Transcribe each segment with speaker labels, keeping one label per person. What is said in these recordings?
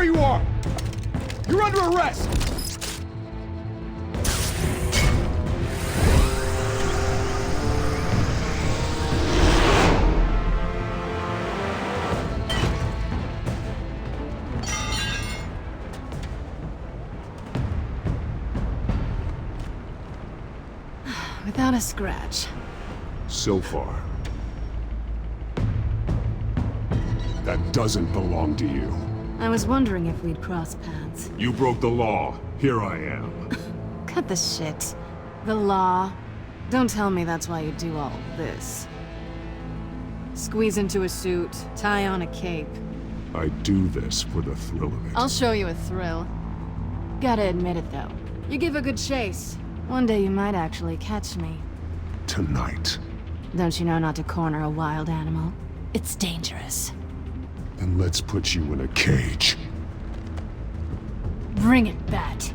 Speaker 1: where you are! You're under arrest!
Speaker 2: Without a scratch.
Speaker 3: So far. That doesn't belong to you.
Speaker 2: I was wondering if we'd cross paths.
Speaker 3: You broke the law. Here I am.
Speaker 2: Cut the shit. The law. Don't tell me that's why you do all this. Squeeze into a suit, tie on a cape.
Speaker 3: I do this for the thrill of it.
Speaker 2: I'll show you a thrill. Gotta admit it though. You give a good chase. One day you might actually catch me.
Speaker 3: Tonight.
Speaker 2: Don't you know not to corner a wild animal? It's dangerous.
Speaker 3: Then let's put you in a cage.
Speaker 2: Bring it, Bat.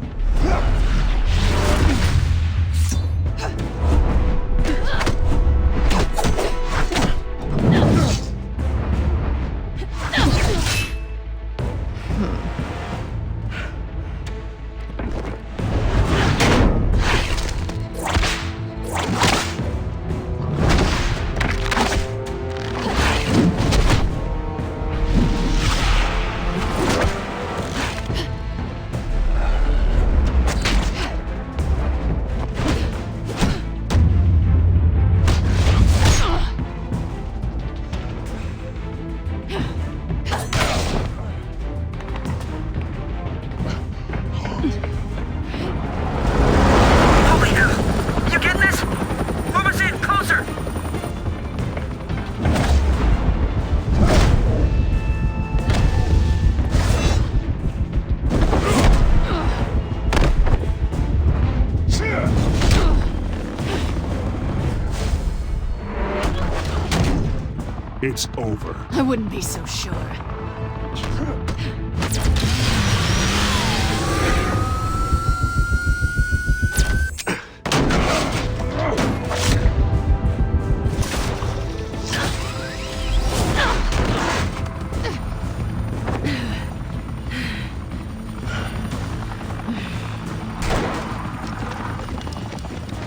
Speaker 3: It's over.
Speaker 2: I wouldn't be so sure.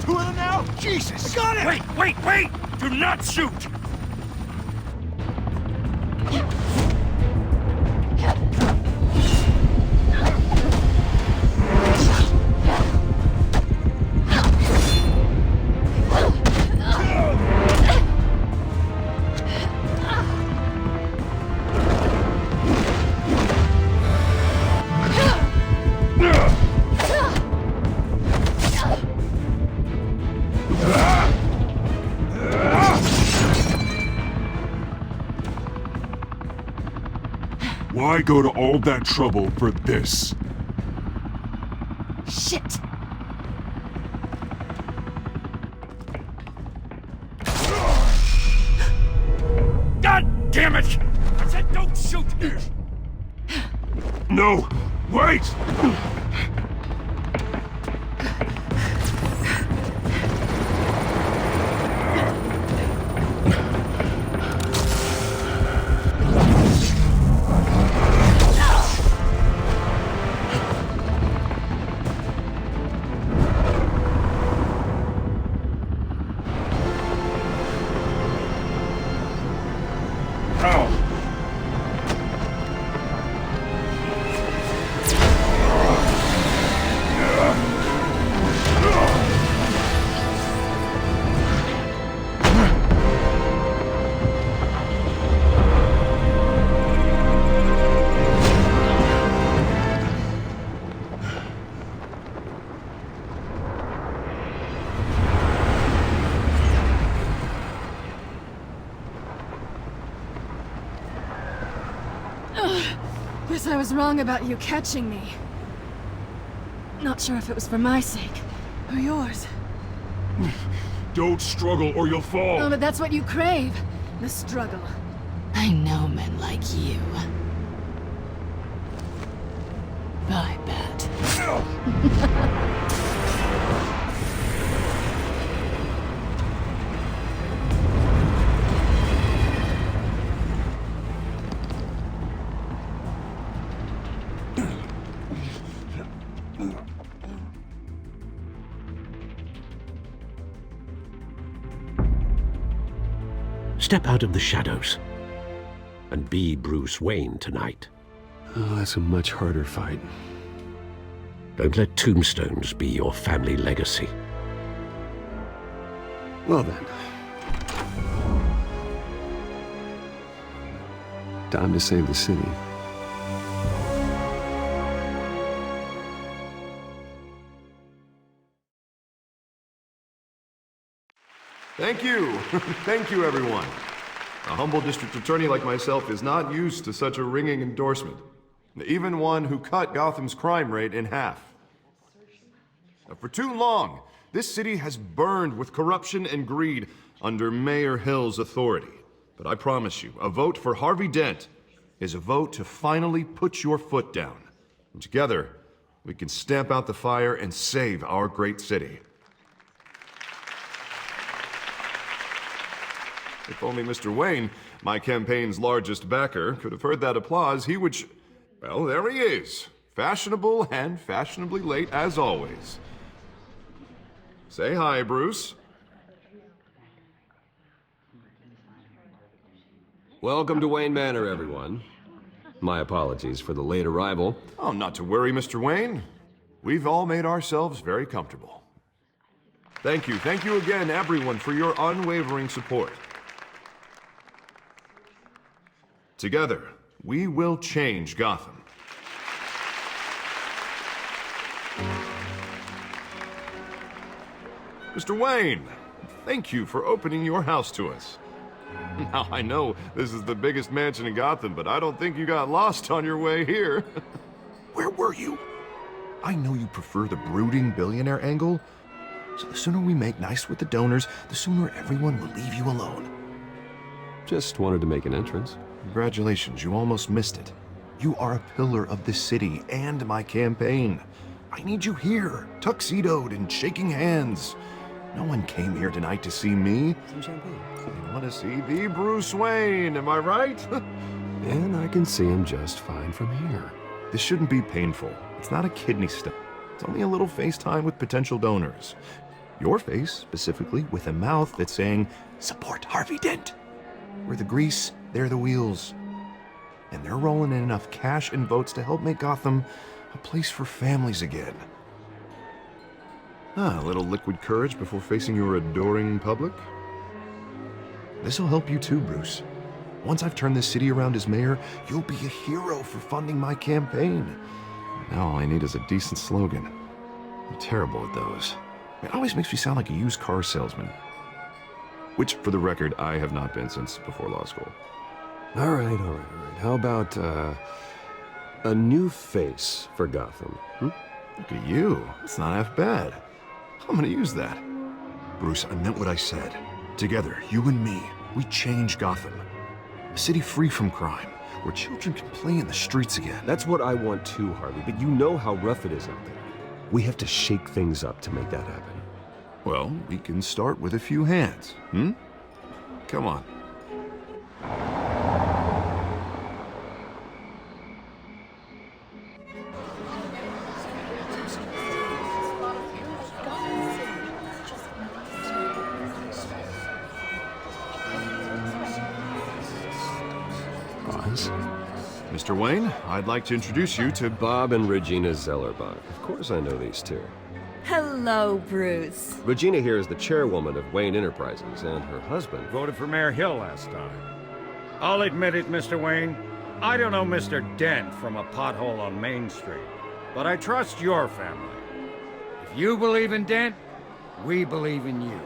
Speaker 1: Two of them now? Jesus! I got it!
Speaker 4: Wait! Do not shoot!
Speaker 3: Why go to all that trouble for this?
Speaker 2: Shit!
Speaker 4: God damn it! I said don't shoot!
Speaker 3: No! Wait!
Speaker 2: Guess I was wrong about you catching me. Not sure if it was for my sake, or yours.
Speaker 3: Don't struggle or you'll fall!
Speaker 2: Oh, but that's what you crave. The struggle. I know men like you. Bye, Bat.
Speaker 5: step out of the shadows and be Bruce Wayne tonight.
Speaker 6: Oh, that's a much harder fight.
Speaker 5: Don't let tombstones be your family legacy.
Speaker 6: Well then. Time to save the city.
Speaker 7: Thank you. Thank you, everyone. A humble district attorney like myself is not used to such a ringing endorsement. Even one who cut Gotham's crime rate in half. For too long, this city has burned with corruption and greed under Mayor Hill's authority. But I promise you, a vote for Harvey Dent is a vote to finally put your foot down. And together, we can stamp out the fire and save our great city. If only Mr. Wayne, my campaign's largest backer, could have heard that applause, he would well, there he is. Fashionable and fashionably late as always. Say hi, Bruce.
Speaker 6: Welcome to Wayne Manor, everyone. My apologies for the late arrival.
Speaker 7: Oh, not to worry, Mr. Wayne. We've all made ourselves very comfortable. Thank you again, everyone, for your unwavering support. Together, we will change Gotham. Mr. Wayne, thank you for opening your house to us. Now, I know this is the biggest mansion in Gotham, but I don't think you got lost on your way here. Where were you? I know you prefer the brooding billionaire angle, so the sooner we make nice with the donors, the sooner everyone will leave you alone.
Speaker 6: Just wanted to make an entrance.
Speaker 7: Congratulations, you almost missed it. You are a pillar of this city and my campaign. I need you here, tuxedoed and shaking hands. No one came here tonight to see me.
Speaker 6: Some champagne.
Speaker 7: They want to see the Bruce Wayne, am I right?
Speaker 6: And I can see him just fine from here.
Speaker 7: This shouldn't be painful. It's not a kidney stone. It's only a little FaceTime with potential donors. Your face, specifically, with a mouth that's saying, support Harvey Dent. We're the grease, they're the wheels. And they're rolling in enough cash and votes to help make Gotham a place for families again. A little liquid courage before facing your adoring public. This'll help you too, Bruce. Once I've turned this city around as mayor, you'll be a hero for funding my campaign. Now all I need is a decent slogan. I'm terrible at those. It always makes me sound like a used car salesman. Which, for the record, I have not been since before law school.
Speaker 6: All right. How about, a new face for Gotham?
Speaker 7: Look at you. It's not half bad. I'm gonna use that. Bruce, I meant what I said. Together, you and me, we change Gotham. A city free from crime, where children can play in the streets again.
Speaker 6: That's what I want too, Harvey, but you know how rough it is out there. We have to shake things up to make that happen.
Speaker 7: Well, we can start with a few hands, Come on. Mr. Wayne, I'd like to introduce you to
Speaker 6: Bob and Regina Zellerbach. Of course I know these two.
Speaker 8: Hello, Bruce.
Speaker 6: Regina here is the chairwoman of Wayne Enterprises, and her husband...
Speaker 4: Voted for Mayor Hill last time. I'll admit it, Mr. Wayne. I don't know Mr. Dent from a pothole on Main Street, but I trust your family. If you believe in Dent, we believe in you.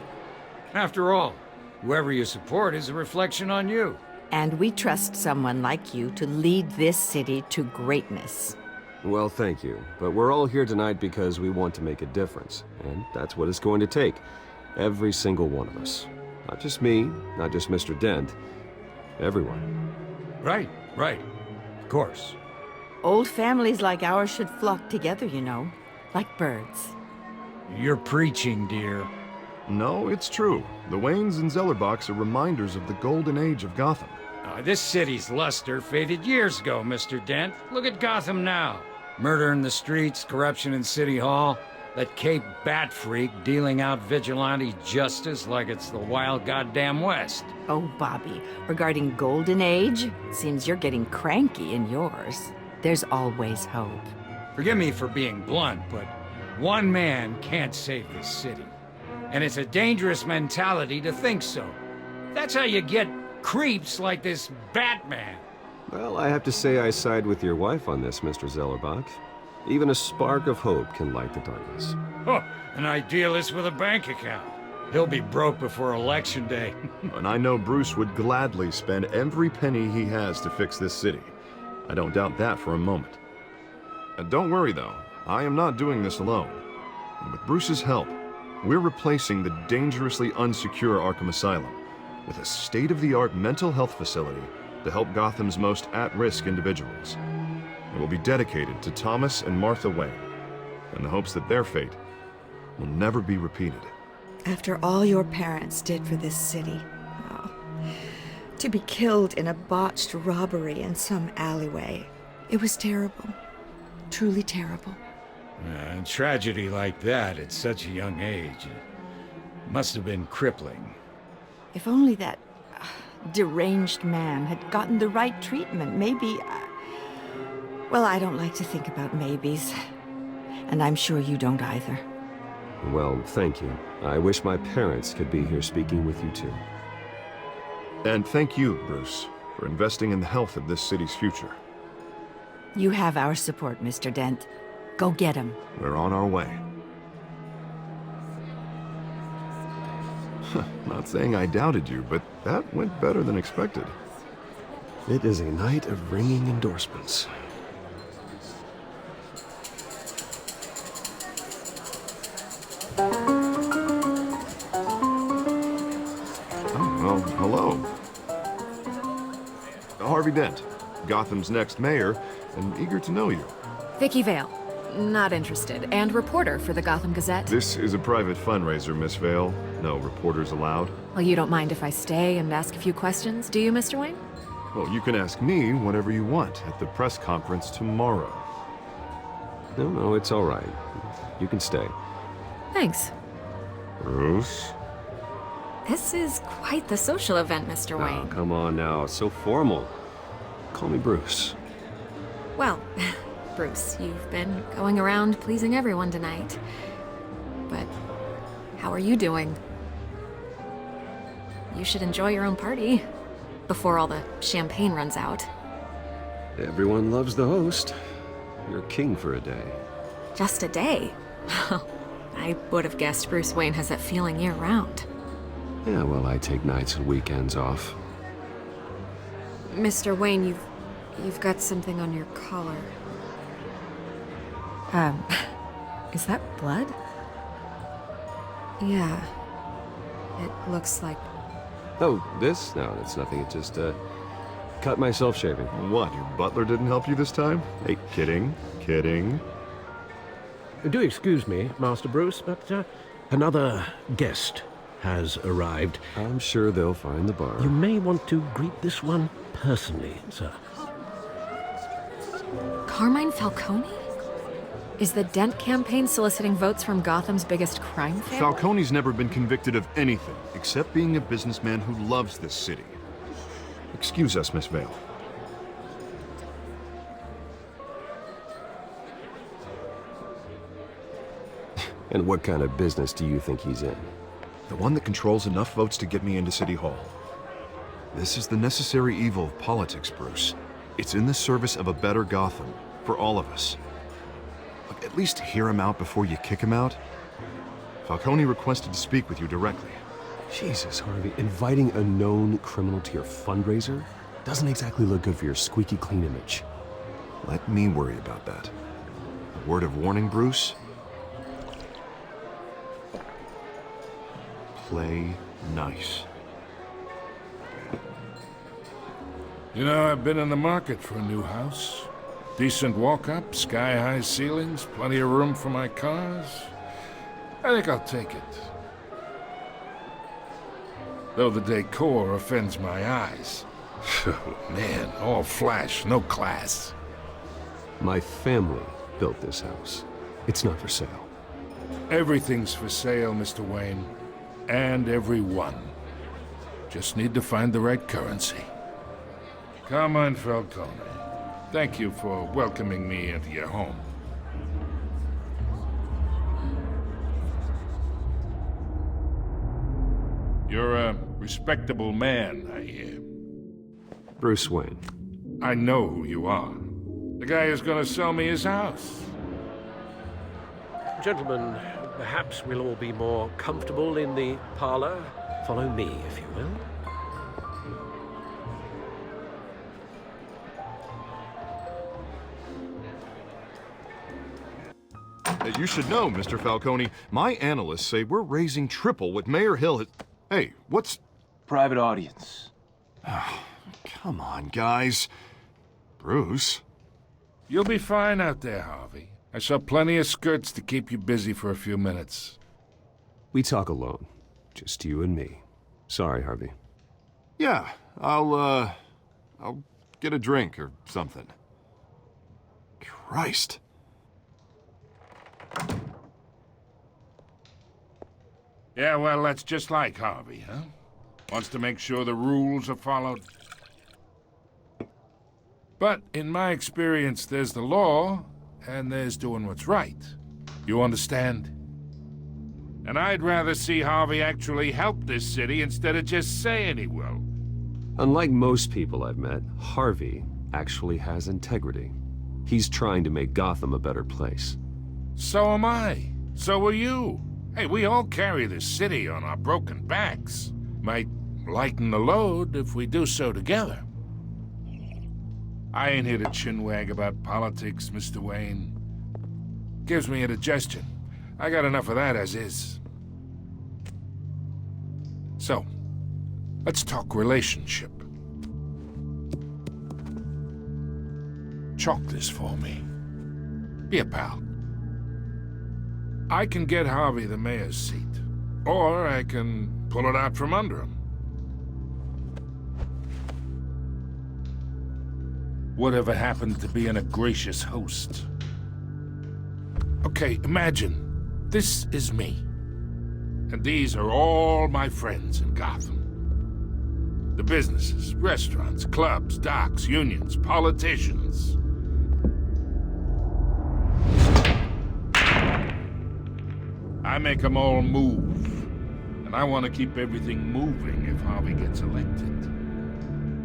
Speaker 4: After all, whoever you support is a reflection on you.
Speaker 8: And we trust someone like you to lead this city to greatness.
Speaker 6: Well, thank you. But we're all here tonight because we want to make a difference. And that's what it's going to take. Every single one of us. Not just me, not just Mr. Dent. Everyone.
Speaker 4: Right. Of course.
Speaker 8: Old families like ours should flock together, you know, like birds.
Speaker 4: You're preaching, dear.
Speaker 7: No, it's true. The Waynes and Zellerbachs are reminders of the golden age of Gotham.
Speaker 4: This city's luster faded years ago, Mr. Dent. Look at Gotham now. Murder in the streets, corruption in City Hall. That Cape Bat freak dealing out vigilante justice like it's the wild goddamn West.
Speaker 8: Oh, Bobby, regarding Golden Age, seems you're getting cranky in yours. There's always hope.
Speaker 4: Forgive me for being blunt, but one man can't save this city. And it's a dangerous mentality to think so. That's how you get creeps like this Batman.
Speaker 6: Well, I have to say I side with your wife on this, Mr. Zellerbach. Even a spark of hope can light the darkness.
Speaker 4: Oh, an idealist with a bank account. He'll be broke before Election Day.
Speaker 7: And I know Bruce would gladly spend every penny he has to fix this city. I don't doubt that for a moment. And don't worry, though. I am not doing this alone. And with Bruce's help, we're replacing the dangerously unsecure Arkham Asylum with a state-of-the-art mental health facility to help Gotham's most at-risk individuals. It will be dedicated to Thomas and Martha Wayne, in the hopes that their fate will never be repeated.
Speaker 9: After all your parents did for this city, oh, to be killed in a botched robbery in some alleyway, it was terrible. Truly terrible.
Speaker 4: A tragedy like that at such a young age must have been crippling.
Speaker 8: If only that deranged man had gotten the right treatment, maybe... Well, I don't like to think about maybes. And I'm sure you don't either.
Speaker 6: Well, thank you. I wish my parents could be here speaking with you too.
Speaker 7: And thank you, Bruce, for investing in the health of this city's future.
Speaker 8: You have our support, Mr. Dent. Go get him.
Speaker 7: We're on our way. Not saying I doubted you, but that went better than expected.
Speaker 6: It is a night of ringing endorsements.
Speaker 7: Oh, well, hello. Harvey Dent, Gotham's next mayor, and eager to know you.
Speaker 2: Vicky Vale. Not interested. And reporter for the Gotham Gazette.
Speaker 7: This is a private fundraiser, Miss Vale. No reporters allowed.
Speaker 2: Well, you don't mind if I stay and ask a few questions, do you, Mr. Wayne?
Speaker 7: Well, you can ask me whatever you want at the press conference tomorrow.
Speaker 6: No, it's all right. You can stay.
Speaker 2: Thanks.
Speaker 7: Bruce?
Speaker 10: This is quite the social event, Mr.
Speaker 6: Oh,
Speaker 10: Wayne.
Speaker 6: come on now. It's so formal. Call me Bruce.
Speaker 10: Well, Bruce, you've been going around pleasing everyone tonight. But how are you doing? You should enjoy your own party before all the champagne runs out.
Speaker 6: Everyone loves the host. You're king for a day.
Speaker 10: Just a day? I would have guessed Bruce Wayne has that feeling year-round.
Speaker 6: Yeah, well, I take nights and weekends off.
Speaker 10: Mr. Wayne, you've got something on your collar.
Speaker 2: Is that blood?
Speaker 10: Yeah. It looks like...
Speaker 6: Oh, this? No, that's nothing. It just, cut myself shaving.
Speaker 7: What, your butler didn't help you this time? Hey, kidding.
Speaker 5: Do excuse me, Master Bruce, but another guest has arrived.
Speaker 6: I'm sure they'll find the bar.
Speaker 5: You may want to greet this one personally, sir.
Speaker 10: Carmine Falcone? Is the Dent campaign soliciting votes from Gotham's biggest crime family?
Speaker 7: Falcone's never been convicted of anything except being a businessman who loves this city. Excuse us, Miss Vale.
Speaker 6: And what kind of business do you think he's in?
Speaker 7: The one that controls enough votes to get me into City Hall. This is the necessary evil of politics, Bruce. It's in the service of a better Gotham, for all of us. Look, at least hear him out before you kick him out. Falcone requested to speak with you directly.
Speaker 6: Jesus, Harvey, inviting a known criminal to your fundraiser doesn't exactly look good for your squeaky clean image.
Speaker 7: Let me worry about that. A word of warning, Bruce? Play nice.
Speaker 3: You know, I've been in the market for a new house. Decent walk-up, sky-high ceilings, plenty of room for my cars. I think I'll take it. Though the decor offends my eyes. Man, all flash, no class.
Speaker 6: My family built this house. It's not for sale.
Speaker 3: Everything's for sale, Mr. Wayne. And everyone. Just need to find the right currency. Come on, Falcone. Thank you for welcoming me into your home. You're a respectable man, I hear.
Speaker 6: Bruce Wayne.
Speaker 3: I know who you are. The guy who's gonna sell me his house.
Speaker 5: Gentlemen, perhaps we'll all be more comfortable in the parlor. Follow me, if you will.
Speaker 7: You should know, Mr. Falcone, my analysts say we're raising triple what Mayor Hill has... Hey, what's...
Speaker 1: Private audience.
Speaker 7: Come on, guys. Bruce?
Speaker 3: You'll be fine out there, Harvey. I saw plenty of skirts to keep you busy for a few minutes.
Speaker 6: We talk alone. Just you and me. Sorry, Harvey.
Speaker 7: Yeah, I'll get a drink or something. Christ.
Speaker 3: Yeah, well, that's just like Harvey, huh? Wants to make sure the rules are followed. But in my experience, there's the law, and there's doing what's right. You understand? And I'd rather see Harvey actually help this city instead of just saying he will.
Speaker 6: Unlike most people I've met, Harvey actually has integrity. He's trying to make Gotham a better place.
Speaker 3: So am I. So are you. Hey, we all carry this city on our broken backs. Might lighten the load if we do so together. I ain't here to chinwag about politics, Mr. Wayne. Gives me indigestion. I got enough of that as is. So, let's talk relationship. Chalk this for me. Be a pal. I can get Harvey the mayor's seat, or I can pull it out from under him. Whatever happened to being a gracious host? Okay, imagine, this is me. And these are all my friends in Gotham. The businesses, restaurants, clubs, docks, unions, politicians. I make them all move. And I want to keep everything moving if Harvey gets elected.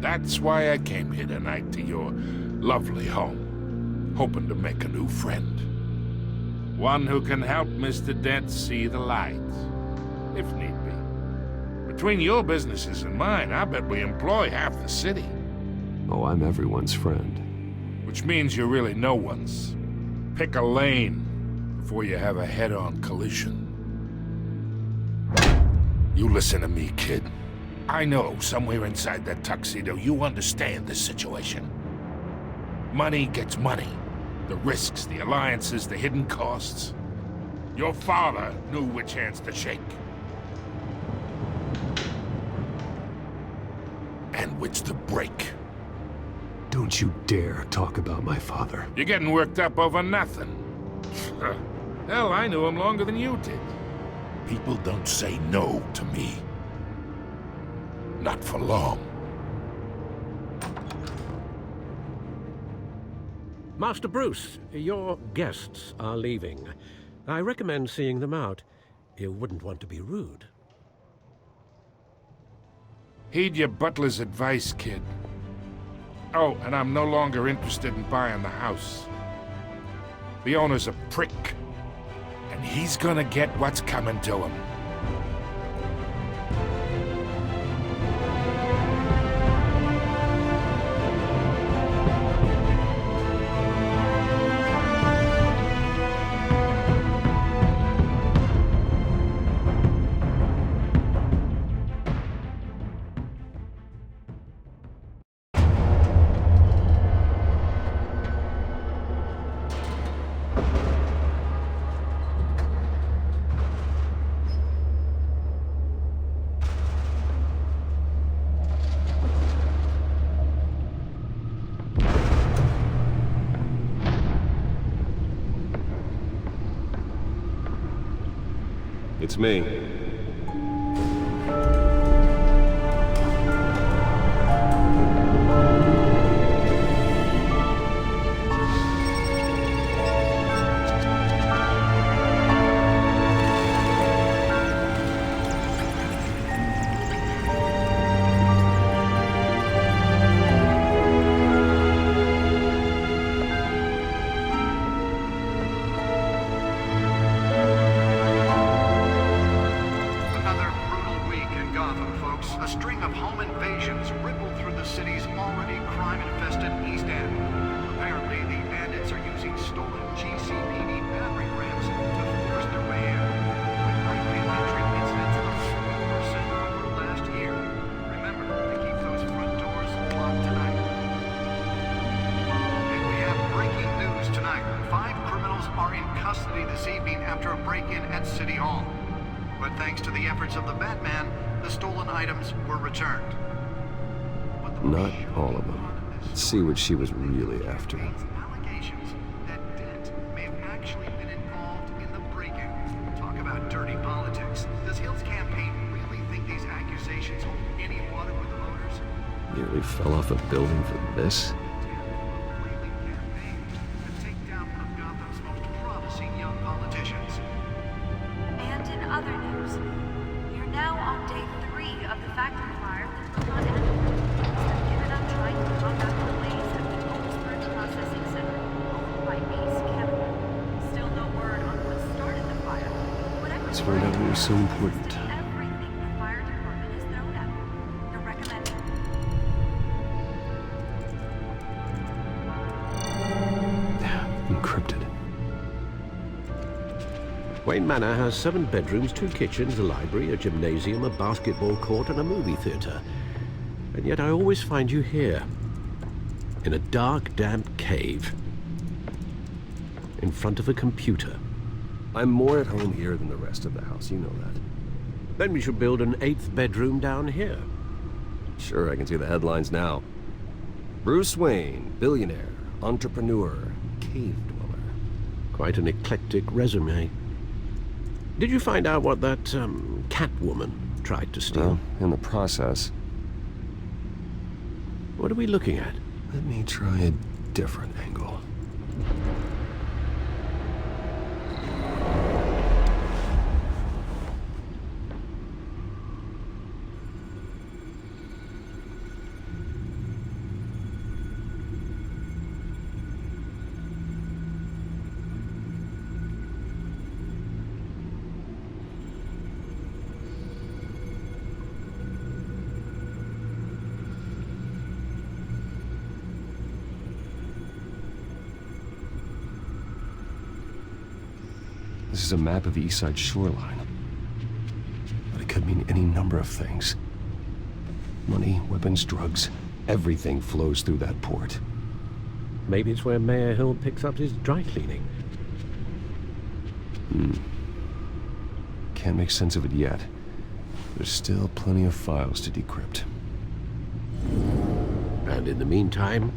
Speaker 3: That's why I came here tonight to your lovely home, hoping to make a new friend. One who can help Mr. Dent see the light, if need be. Between your businesses and mine, I bet we employ half the city.
Speaker 6: Oh, I'm everyone's friend.
Speaker 3: Which means you're really no one's. Pick a lane before you have a head-on collision. You listen to me, kid. I know somewhere inside that tuxedo you understand this situation. Money gets money. The risks, the alliances, the hidden costs. Your father knew which hands to shake. And which to break.
Speaker 6: Don't you dare talk about my father.
Speaker 3: You're getting worked up over nothing. Hell, I knew him longer than you did. People don't say no to me. Not for long.
Speaker 5: Master Bruce, your guests are leaving. I recommend seeing them out. You wouldn't want to be rude.
Speaker 3: Heed your butler's advice, kid. Oh, and I'm no longer interested in buying the house. The owner's a prick. And he's gonna get what's coming to him.
Speaker 6: It's me.
Speaker 11: Another brutal week in Gotham, folks. A string of home invasions rippled through the city's already crime-infested East End. Apparently, the bandits are using stolen GCPD battering rams to force their way in. With break-in entry incidents up 40% over last year. Remember to keep those front doors locked tonight. And we have breaking news tonight. 5 criminals are in custody this evening after a break-in at City Hall. But thanks to the efforts of the Batman, the stolen items were returned. But the
Speaker 6: Not
Speaker 11: most
Speaker 6: all of
Speaker 11: shocking
Speaker 6: them.
Speaker 11: part of this
Speaker 6: Let's see what she was really after.
Speaker 11: contains allegations that Dent may have actually been involved in the break-in. Talk about dirty politics. Does Hill's campaign really think these accusations hold any water with the voters?
Speaker 6: Nearly fell off a building for this?
Speaker 11: Railing campaign to take down one of Gotham's most promising young politicians.
Speaker 12: And in other news, we are now on day 3 of the factory fire that took on Antwerp. Have given up trying to combat the blaze at the Oldsburg Processing Center, owned by Ace Chemical. Still no word on what started the fire. Whatever
Speaker 6: Let's find out what was so important.
Speaker 12: everything the fire department has thrown at them. They're recommending
Speaker 6: Encrypted.
Speaker 5: Wayne Manor has 7 bedrooms, 2 kitchens, a library, a gymnasium, a basketball court, and a movie theater. And yet I always find you here, in a dark, damp cave, in front of a computer.
Speaker 6: I'm more at home here than the rest of the house, you know that.
Speaker 5: Then we should build an 8th bedroom down here.
Speaker 6: Sure, I can see the headlines now. Bruce Wayne, billionaire, entrepreneur, cave dweller.
Speaker 5: Quite an eclectic resume. Did you find out what that, Catwoman tried to steal?
Speaker 6: Well, in the process.
Speaker 5: What are we looking at?
Speaker 6: Let me try a different angle. This is a map of the East Side shoreline. But it could mean any number of things. Money, weapons, drugs, everything flows through that port.
Speaker 5: Maybe it's where Mayor Hill picks up his dry cleaning.
Speaker 6: Can't make sense of it yet. There's still plenty of files to decrypt.
Speaker 5: And in the meantime,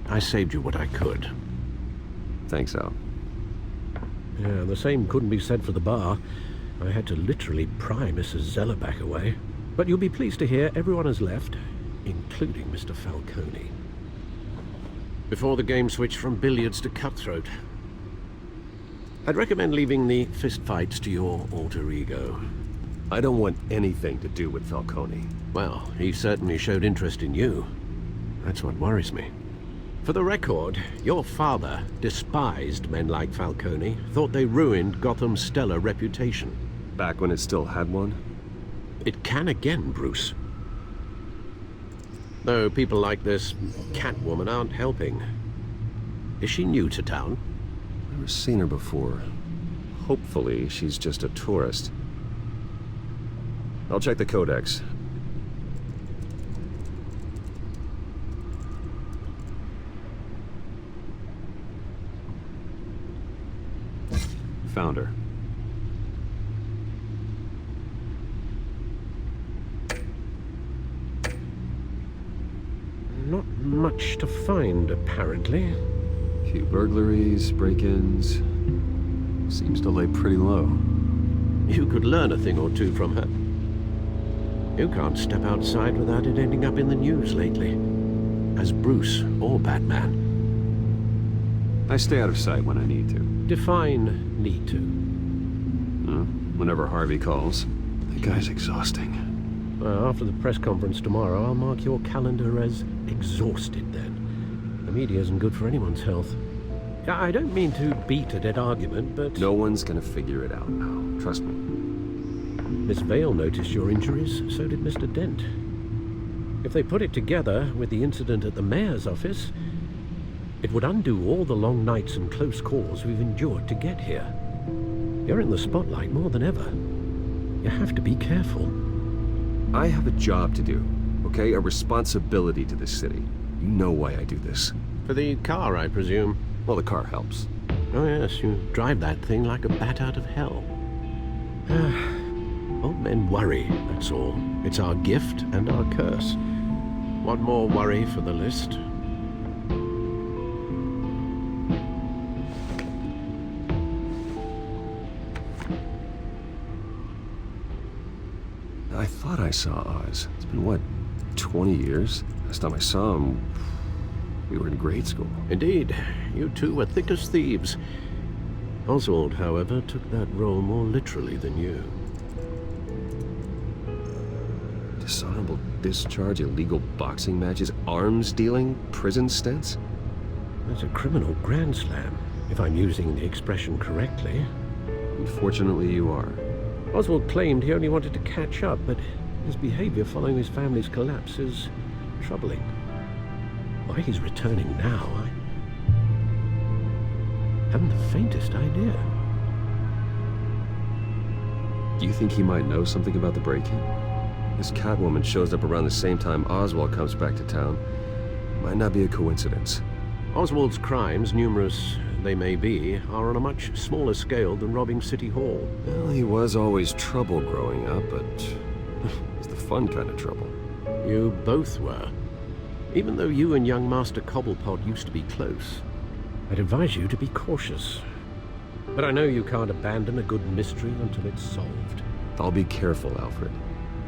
Speaker 5: I saved you what I could.
Speaker 6: Thanks, Al.
Speaker 5: Yeah, the same couldn't be said for the bar. I had to literally pry Mrs. Zellerback away. But you'll be pleased to hear everyone has left, including Mr. Falcone. Before the game switched from billiards to cutthroat. I'd recommend leaving the fistfights to your alter ego.
Speaker 6: I don't want anything to do with Falcone.
Speaker 5: Well, he certainly showed interest in you. That's what worries me. For the record, your father despised men like Falcone, thought they ruined Gotham's stellar reputation.
Speaker 6: Back when it still had one?
Speaker 5: It can again, Bruce. Though people like this Catwoman aren't helping. Is she new to town?
Speaker 6: Never seen her before. Hopefully, she's just a tourist. I'll check the codex. Found her.
Speaker 5: Not much to find, apparently.
Speaker 6: Few burglaries, break-ins. Seems to lay pretty low.
Speaker 5: You could learn a thing or two from her. You can't step outside without it ending up in the news lately. As Bruce or Batman.
Speaker 6: I stay out of sight when I need to.
Speaker 5: Define need to.
Speaker 6: Whenever Harvey calls. The guy's exhausting.
Speaker 5: Well, after the press conference tomorrow, I'll mark your calendar as exhausted then. The media isn't good for anyone's health. I don't mean to beat a dead argument, but...
Speaker 6: No one's gonna figure it out now. Trust me.
Speaker 5: Miss Vale noticed your injuries, so did Mr. Dent. If they put it together with the incident at the mayor's office, it would undo all the long nights and close calls we've endured to get here. You're in the spotlight more than ever. You have to be careful.
Speaker 6: I have a job to do, okay? A responsibility to this city. You know why I do this.
Speaker 5: For the car, I presume.
Speaker 6: Well, the car helps.
Speaker 5: Oh yes, you drive that thing like a bat out of hell. Old men worry, that's all. It's our gift and our curse. One more worry for the list.
Speaker 6: I thought I saw Oz. It's been, what, 20 years? Last time I saw him, we were in grade school.
Speaker 5: Indeed. You two were thick as thieves. Oswald, however, took that role more literally than you.
Speaker 6: Dishonorable discharge, illegal boxing matches, arms dealing, prison stints?
Speaker 5: That's a criminal grand slam, if I'm using the expression correctly.
Speaker 6: Unfortunately, you are.
Speaker 5: Oswald claimed he only wanted to catch up, but his behavior following his family's collapse is troubling. Why he's returning now, I haven't the faintest idea.
Speaker 6: Do you think he might know something about the break-in? This Catwoman shows up around the same time Oswald comes back to town. Might not be a coincidence.
Speaker 5: Oswald's crimes, numerous they may be, are on a much smaller scale than robbing City Hall.
Speaker 6: Well, he was always trouble growing up, but it's the fun kind of trouble.
Speaker 5: You both were. Even though you and young Master Cobblepot used to be close, I'd advise you to be cautious. But I know you can't abandon a good mystery until it's solved.
Speaker 6: I'll be careful, Alfred.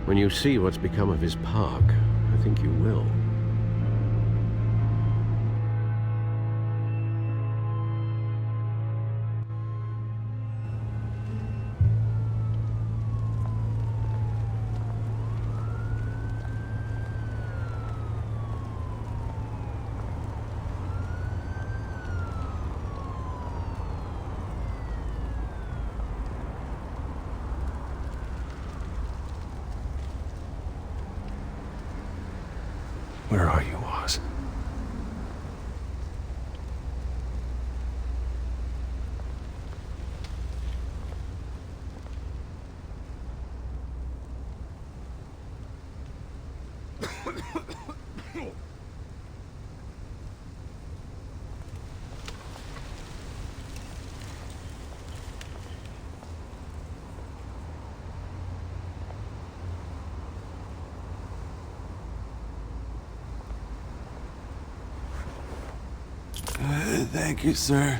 Speaker 5: When you see what's become of his park, I think you will.
Speaker 6: Where are you, Oz?
Speaker 1: Thank you, sir.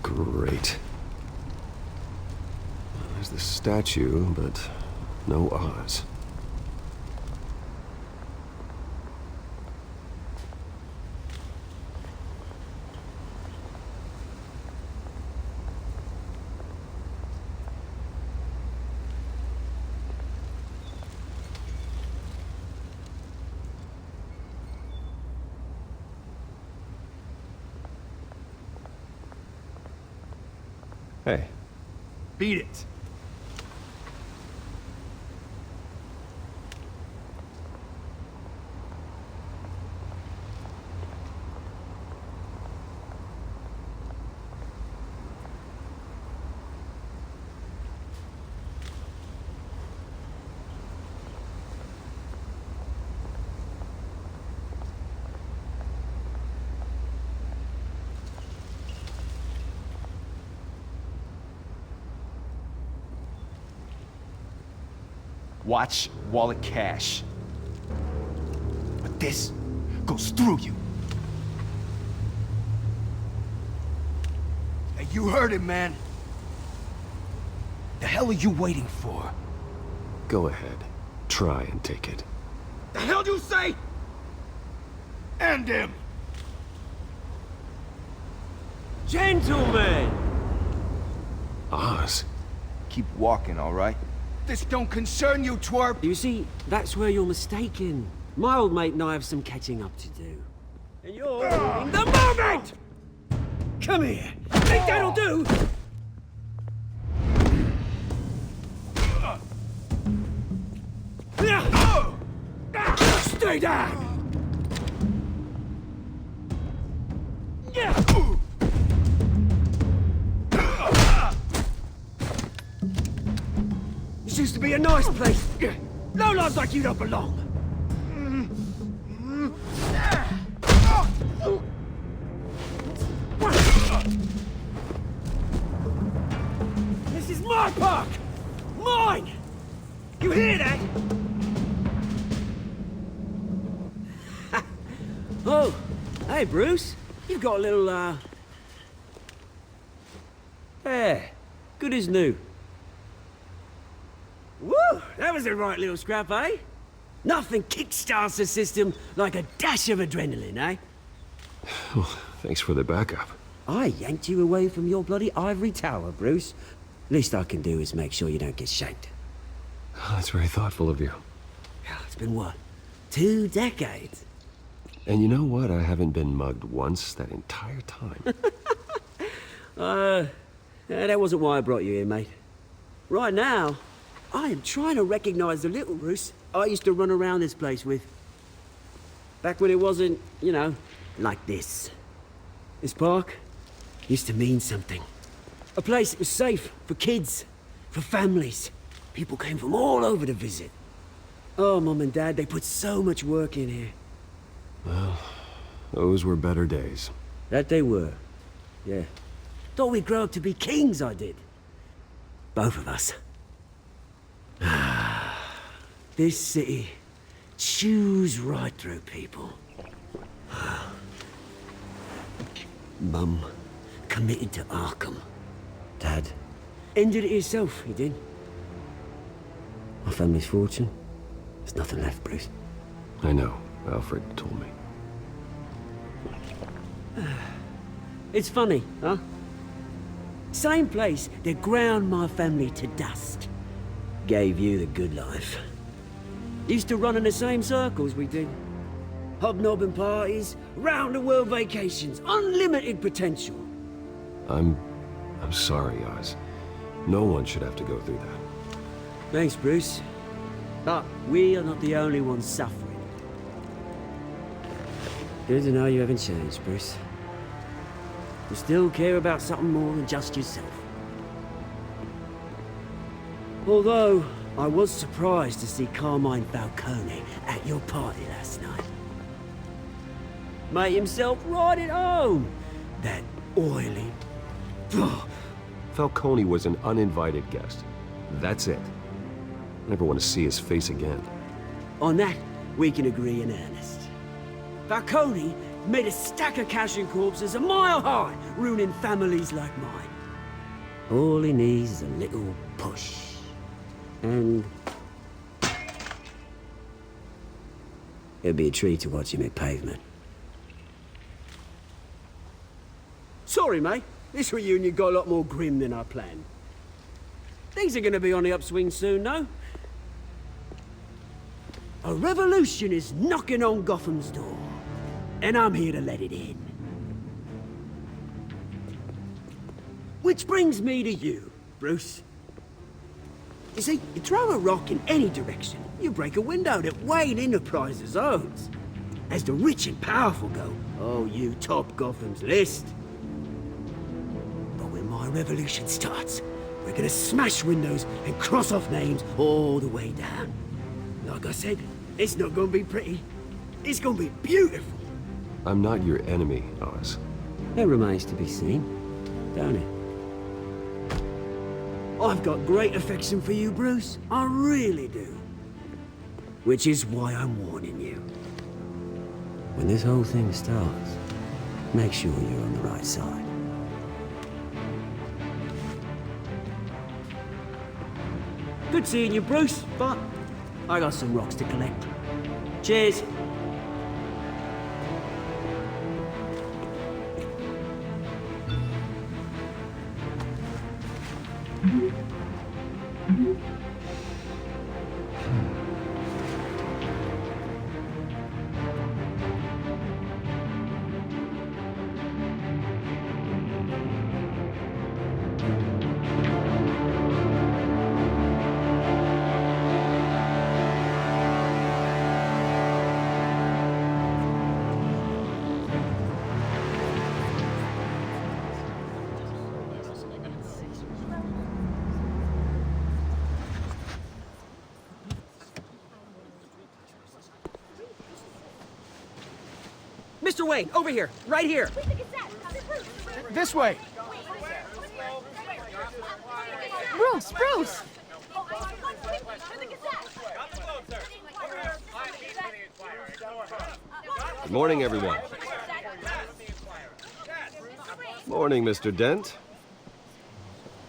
Speaker 6: Great. There's the statue, but no Oz. Hey.
Speaker 1: Beat it. Watch, wallet, cash. But this goes through you. Hey, you heard it, man. The hell are you waiting for?
Speaker 6: Go ahead. Try and take it.
Speaker 1: The hell do you say? End him!
Speaker 13: Gentlemen!
Speaker 6: Oz.
Speaker 1: Keep walking, all right? This don't concern you, twerp!
Speaker 13: You see, that's where you're mistaken. My old mate and I have some catching up to do. And you're in the moment! Come here. Think that'll do? Stay down! This used to be a nice place. No lives like you don't belong. This is my park! Mine! You hear that? Oh, hey Bruce. You've got a little, There. Good as new. Woo! That was a right little scrap, eh? Nothing kickstarts the system like a dash of adrenaline, eh?
Speaker 6: Oh, thanks for the backup.
Speaker 13: I yanked you away from your bloody ivory tower, Bruce. Least I can do is make sure you don't get shanked.
Speaker 6: Oh, that's very thoughtful of you.
Speaker 13: Yeah, it's been what? 2 decades?
Speaker 6: And you know what? I haven't been mugged once that entire time.
Speaker 13: That wasn't why I brought you here, mate. Right now, I am trying to recognize the little Bruce I used to run around this place with. Back when it wasn't, you know, like this. This park used to mean something. A place that was safe for kids, for families. People came from all over to visit. Oh, Mum and Dad, they put so much work in here.
Speaker 6: Well, those were better days.
Speaker 13: That they were. Yeah. Thought we'd grow up to be kings, I did. Both of us. This city chews right through people. Mum committed to Arkham. Dad ended it himself, he did. My family's fortune. There's nothing left, Bruce.
Speaker 6: I know. Alfred told me.
Speaker 13: It's funny, huh? Same place that ground my family to dust. Gave you the good life. Used to run in the same circles we did. Hobnobbing parties, round-the-world vacations, unlimited potential.
Speaker 6: I'm sorry, Oz. No one should have to go through that.
Speaker 13: Thanks, Bruce. But we are not the only ones suffering. Good to know you haven't changed, Bruce. You still care about something more than just yourself. Although, I was surprised to see Carmine Falcone at your party last night. Made himself right at home. That oily...
Speaker 6: Falcone was an uninvited guest. That's it. Never want to see his face again.
Speaker 13: On that, we can agree in earnest. Falcone made a stack of cash and corpses a mile high, ruining families like mine. All he needs is a little push. And... it'd be a treat to watch him hit pavement. Sorry, mate. This reunion got a lot more grim than I planned. Things are gonna be on the upswing soon, though. A revolution is knocking on Gotham's door. And I'm here to let it in. Which brings me to you, Bruce. You see, you throw a rock in any direction, you break a window that Wayne Enterprises owns. As the rich and powerful go, oh, you top Gotham's list. But when my revolution starts, we're gonna smash windows and cross off names all the way down. Like I said, it's not gonna be pretty. It's gonna be beautiful.
Speaker 6: I'm not your enemy, Oz.
Speaker 13: That remains to be seen, don't it? I've got great affection for you, Bruce. I really do. Which is why I'm warning you. When this whole thing starts, make sure you're on the right side. Good seeing you, Bruce, but I got some rocks to collect. Cheers. Mr. Wayne, over here, right here.
Speaker 1: This way!
Speaker 2: Bruce, Bruce!
Speaker 6: Good morning, everyone. Morning, Mr. Dent.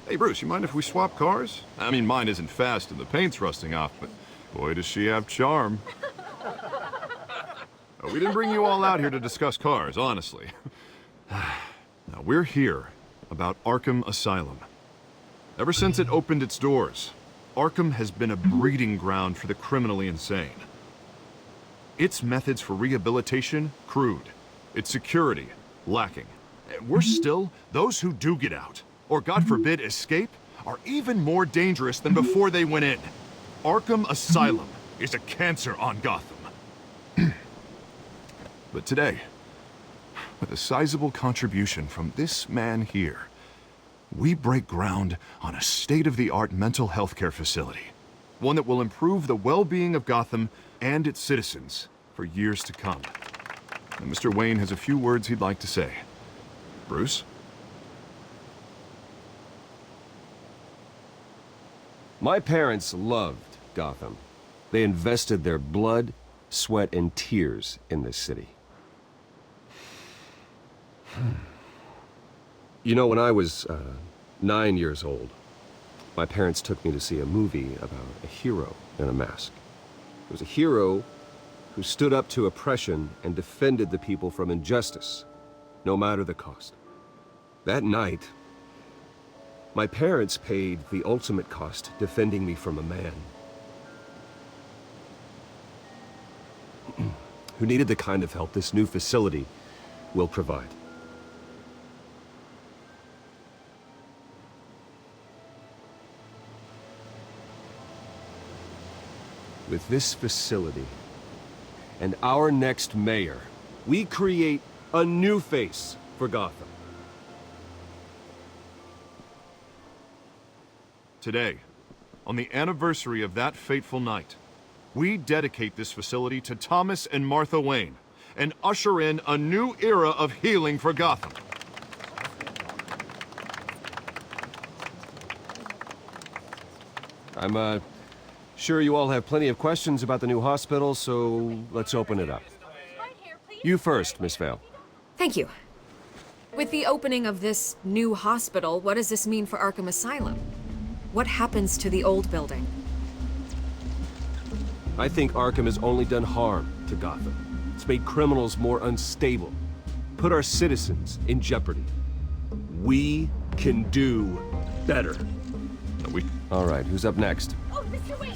Speaker 7: Hey, Bruce, you mind if we swap cars? I mean, mine isn't fast and the paint's rusting off, but boy, does she have charm. We didn't bring you all out here to discuss cars, honestly. Now, we're here about Arkham Asylum. Ever since it opened its doors, Arkham has been a breeding ground for the criminally insane. Its methods for rehabilitation, crude. Its security, lacking. And worse still, those who do get out, or God forbid escape, are even more dangerous than before they went in. Arkham Asylum is a cancer on Gotham. But today, with a sizable contribution from this man here, we break ground on a state-of-the-art mental health care facility. One that will improve the well-being of Gotham and its citizens for years to come. And Mr. Wayne has a few words he'd like to say. Bruce?
Speaker 6: My parents loved Gotham. They invested their blood, sweat, and tears in this city. You know, when I was 9 years old, my parents took me to see a movie about a hero in a mask. It was a hero who stood up to oppression and defended the people from injustice, no matter the cost. That night, my parents paid the ultimate cost defending me from a man who needed the kind of help this new facility will provide. With this facility and our next mayor, we create a new face for Gotham.
Speaker 7: Today, on the anniversary of that fateful night, we dedicate this facility to Thomas and Martha Wayne and usher in a new era of healing for Gotham.
Speaker 6: I'm sure you all have plenty of questions about the new hospital, so let's open it up. You first, Miss Vale.
Speaker 10: Thank you. With the opening of this new hospital, what does this mean for Arkham Asylum? What happens to the old building?
Speaker 6: I think Arkham has only done harm to Gotham. It's made criminals more unstable, put our citizens in jeopardy. We can do better. All right, who's up next?
Speaker 12: Oh, Mr. Wayne!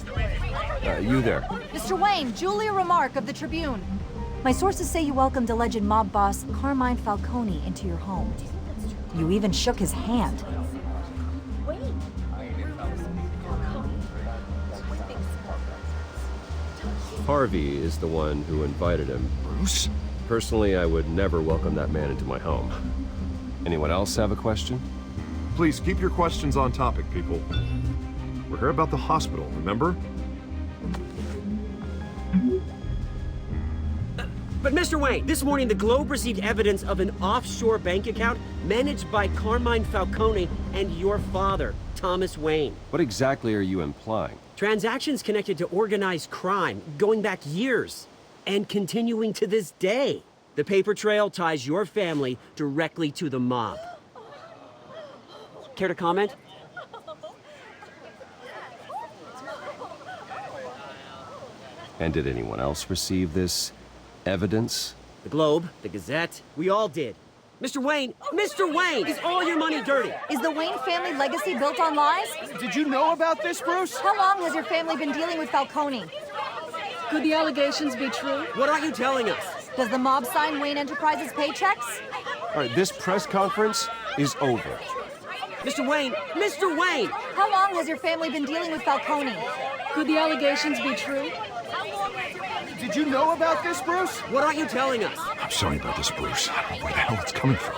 Speaker 6: You there.
Speaker 14: Mr. Wayne, Julia Remark of the Tribune. My sources say you welcomed alleged mob boss Carmine Falcone into your home. You even shook his hand.
Speaker 6: Harvey is the one who invited him.
Speaker 7: Bruce?
Speaker 6: Personally, I would never welcome that man into my home. Anyone else have a question?
Speaker 7: Please keep your questions on topic, people. We're here about the hospital, remember?
Speaker 13: But Mr. Wayne, this morning the Globe received evidence of an offshore bank account managed by Carmine Falcone and your father, Thomas Wayne.
Speaker 6: What exactly are you implying?
Speaker 13: Transactions connected to organized crime, going back years, and continuing to this day. The paper trail ties your family directly to the mob. Care to comment?
Speaker 6: And did anyone else receive this evidence?
Speaker 13: The Globe, the Gazette, we all did. Mr. Wayne! Mr. Wayne! Is all your money dirty?
Speaker 14: Is the Wayne family legacy built on lies?
Speaker 1: Did you know about this, Bruce?
Speaker 14: How long has your family been dealing with Falcone?
Speaker 2: Could the allegations be true?
Speaker 13: What are you telling us?
Speaker 14: Does the mob sign Wayne Enterprises paychecks?
Speaker 6: All right, this press conference is over.
Speaker 13: Mr. Wayne! Mr. Wayne!
Speaker 14: How long has your family been dealing with Falcone?
Speaker 2: Could the allegations be true?
Speaker 1: Did you know about this, Bruce?
Speaker 13: What are you telling us?
Speaker 7: I'm sorry about this, Bruce. I don't know where the hell it's coming from.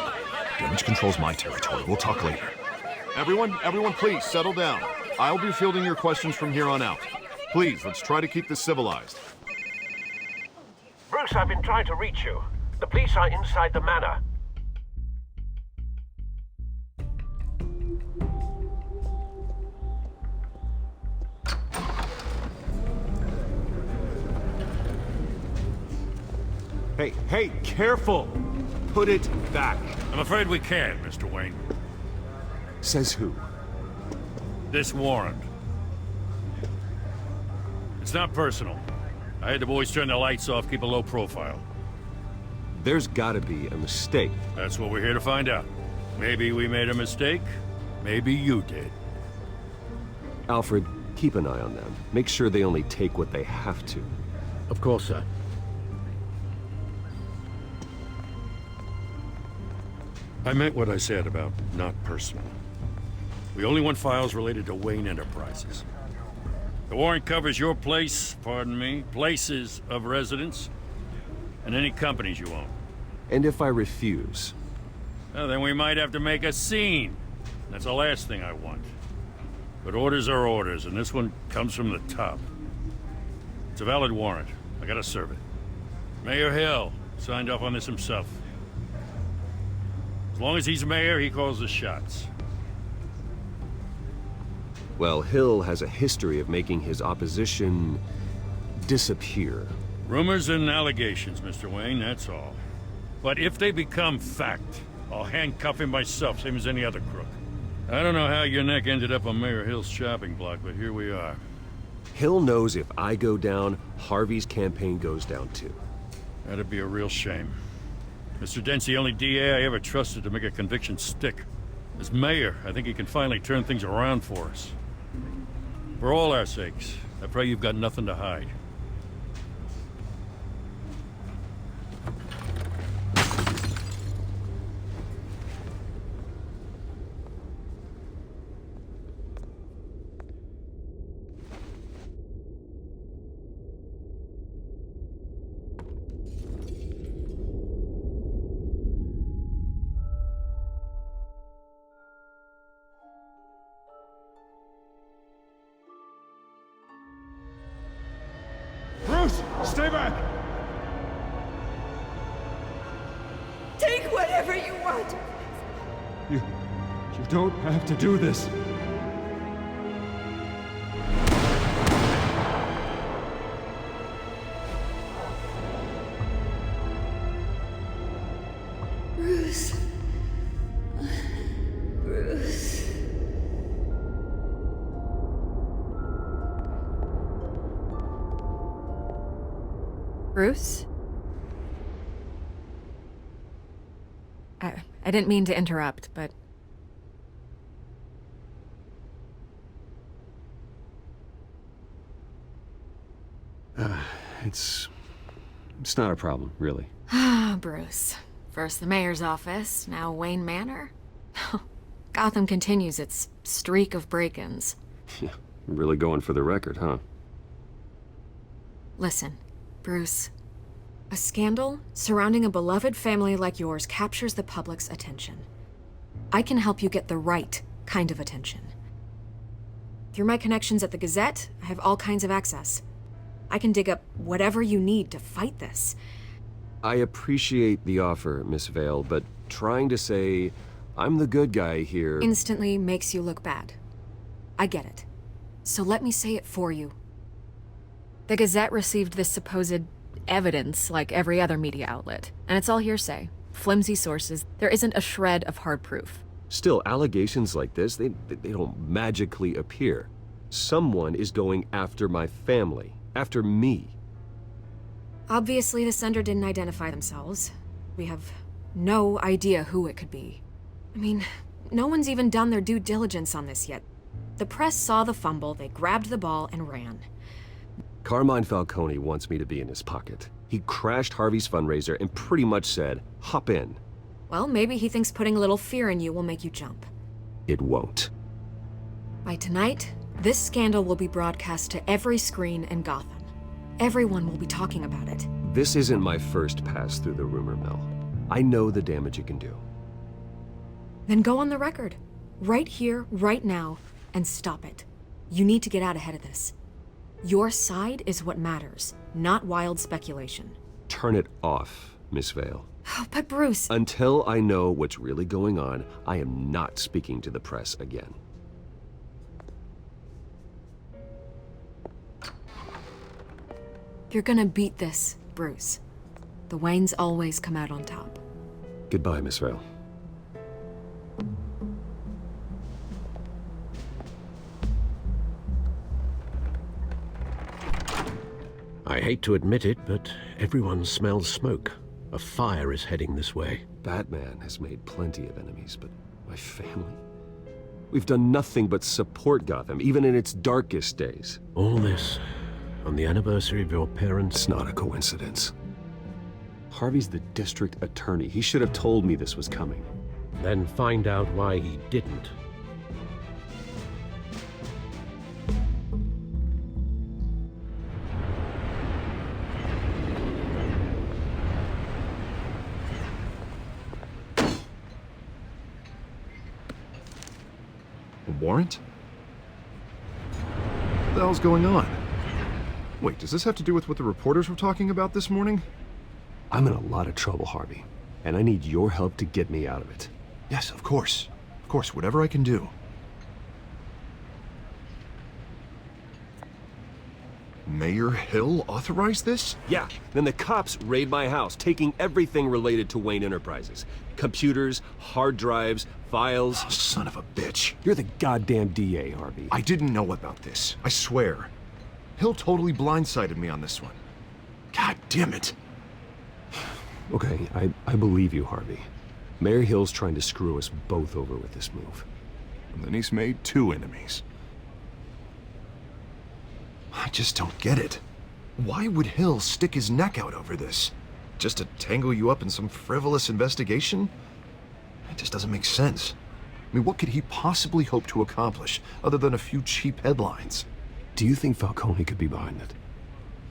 Speaker 7: Damage control's my territory. We'll talk later. Everyone, please settle down. I'll be fielding your questions from here on out. Please, let's try to keep this civilized.
Speaker 5: Bruce, I've been trying to reach you. The police are inside the manor.
Speaker 1: Hey, careful! Put it back.
Speaker 3: I'm afraid we can't, Mr. Wayne.
Speaker 6: Says who?
Speaker 3: This warrant. It's not personal. I had the boys turn the lights off, keep a low profile.
Speaker 6: There's gotta be a mistake.
Speaker 3: That's what we're here to find out. Maybe we made a mistake. Maybe you did.
Speaker 6: Alfred, keep an eye on them. Make sure they only take what they have to.
Speaker 5: Of course, sir.
Speaker 3: I meant what I said about not personal. We only want files related to Wayne Enterprises. The warrant covers your place, pardon me, places of residence, and any companies you own.
Speaker 6: And if I refuse?
Speaker 3: Well, then we might have to make a scene. That's the last thing I want. But orders are orders, and this one comes from the top. It's a valid warrant. I gotta serve it. Mayor Hill signed off on this himself. As long as he's mayor, he calls the shots.
Speaker 6: Well, Hill has a history of making his opposition disappear.
Speaker 3: Rumors and allegations, Mr. Wayne, that's all. But if they become fact, I'll handcuff him myself, same as any other crook. I don't know how your neck ended up on Mayor Hill's chopping block, but here we are.
Speaker 6: Hill knows if I go down, Harvey's campaign goes down too.
Speaker 3: That'd be a real shame. Mr. Dent's the only DA I ever trusted to make a conviction stick. As mayor, I think he can finally turn things around for us. For all our sakes, I pray you've got nothing to hide.
Speaker 1: Bruce, stay back!
Speaker 9: Take whatever you want.
Speaker 1: You don't have to do this.
Speaker 9: Bruce. Bruce.
Speaker 10: Bruce? I didn't mean to interrupt, but...
Speaker 6: It's not a problem, really.
Speaker 10: Ah, Bruce. First the mayor's office, now Wayne Manor. Gotham continues its streak of break-ins.
Speaker 6: Yeah, really going for the record, huh?
Speaker 10: Listen, Bruce. A scandal surrounding a beloved family like yours captures the public's attention. I can help you get the right kind of attention. Through my connections at the Gazette, I have all kinds of access. I can dig up whatever you need to fight this.
Speaker 6: I appreciate the offer, Miss Vale, but trying to say I'm the good guy here...
Speaker 10: Instantly makes you look bad. I get it. So let me say it for you. The Gazette received this supposed evidence like every other media outlet, and it's all hearsay. Flimsy sources. There isn't a shred of hard proof.
Speaker 6: Still, allegations like this, they don't magically appear. Someone is going after my family, after me.
Speaker 10: Obviously, the sender didn't identify themselves. We have no idea who it could be. I mean, no one's even done their due diligence on this yet. The press saw the fumble, they grabbed the ball and ran.
Speaker 6: Carmine Falcone wants me to be in his pocket. He crashed Harvey's fundraiser and pretty much said, hop in.
Speaker 10: Well, maybe he thinks putting a little fear in you will make you jump.
Speaker 6: It won't.
Speaker 10: By tonight, this scandal will be broadcast to every screen in Gotham. Everyone will be talking about it.
Speaker 6: This isn't my first pass through the rumor mill. I know the damage it can do.
Speaker 10: Then go on the record. Right here, right now, and stop it. You need to get out ahead of this. Your side is what matters, not wild speculation.
Speaker 6: Turn it off, Miss Vale.
Speaker 10: Oh, but Bruce...
Speaker 6: Until I know what's really going on, I am not speaking to the press again.
Speaker 10: You're gonna beat this, Bruce. The Waynes always come out on top.
Speaker 6: Goodbye, Miss Vale.
Speaker 5: I hate to admit it, but everyone smells smoke. A fire is heading this way.
Speaker 6: Batman has made plenty of enemies, but my family? We've done nothing but support Gotham, even in its darkest days.
Speaker 5: All this on the anniversary of your parents'...
Speaker 6: It's not a coincidence. Harvey's the district attorney. He should have told me this was coming.
Speaker 5: Then find out why he didn't.
Speaker 7: A warrant? What the hell's going on? Wait, does this have to do with what the reporters were talking about this morning?
Speaker 6: I'm in a lot of trouble, Harvey, and I need your help to get me out of it.
Speaker 7: Yes, of course. Of course, whatever I can do. Mayor Hill authorized this?
Speaker 6: Yeah, then the cops raid my house, taking everything related to Wayne Enterprises. Computers, hard drives, files.
Speaker 7: Oh, son of a bitch.
Speaker 6: You're the goddamn DA, Harvey.
Speaker 7: I didn't know about this. I swear. Hill totally blindsided me on this one. God damn it.
Speaker 6: Okay, I believe you, Harvey. Mayor Hill's trying to screw us both over with this move.
Speaker 7: And then he's made 2 enemies. I just don't get it. Why would Hill stick his neck out over this? Just to tangle you up in some frivolous investigation? It just doesn't make sense. I mean, what could he possibly hope to accomplish other than a few cheap headlines?
Speaker 6: Do you think Falcone could be behind it?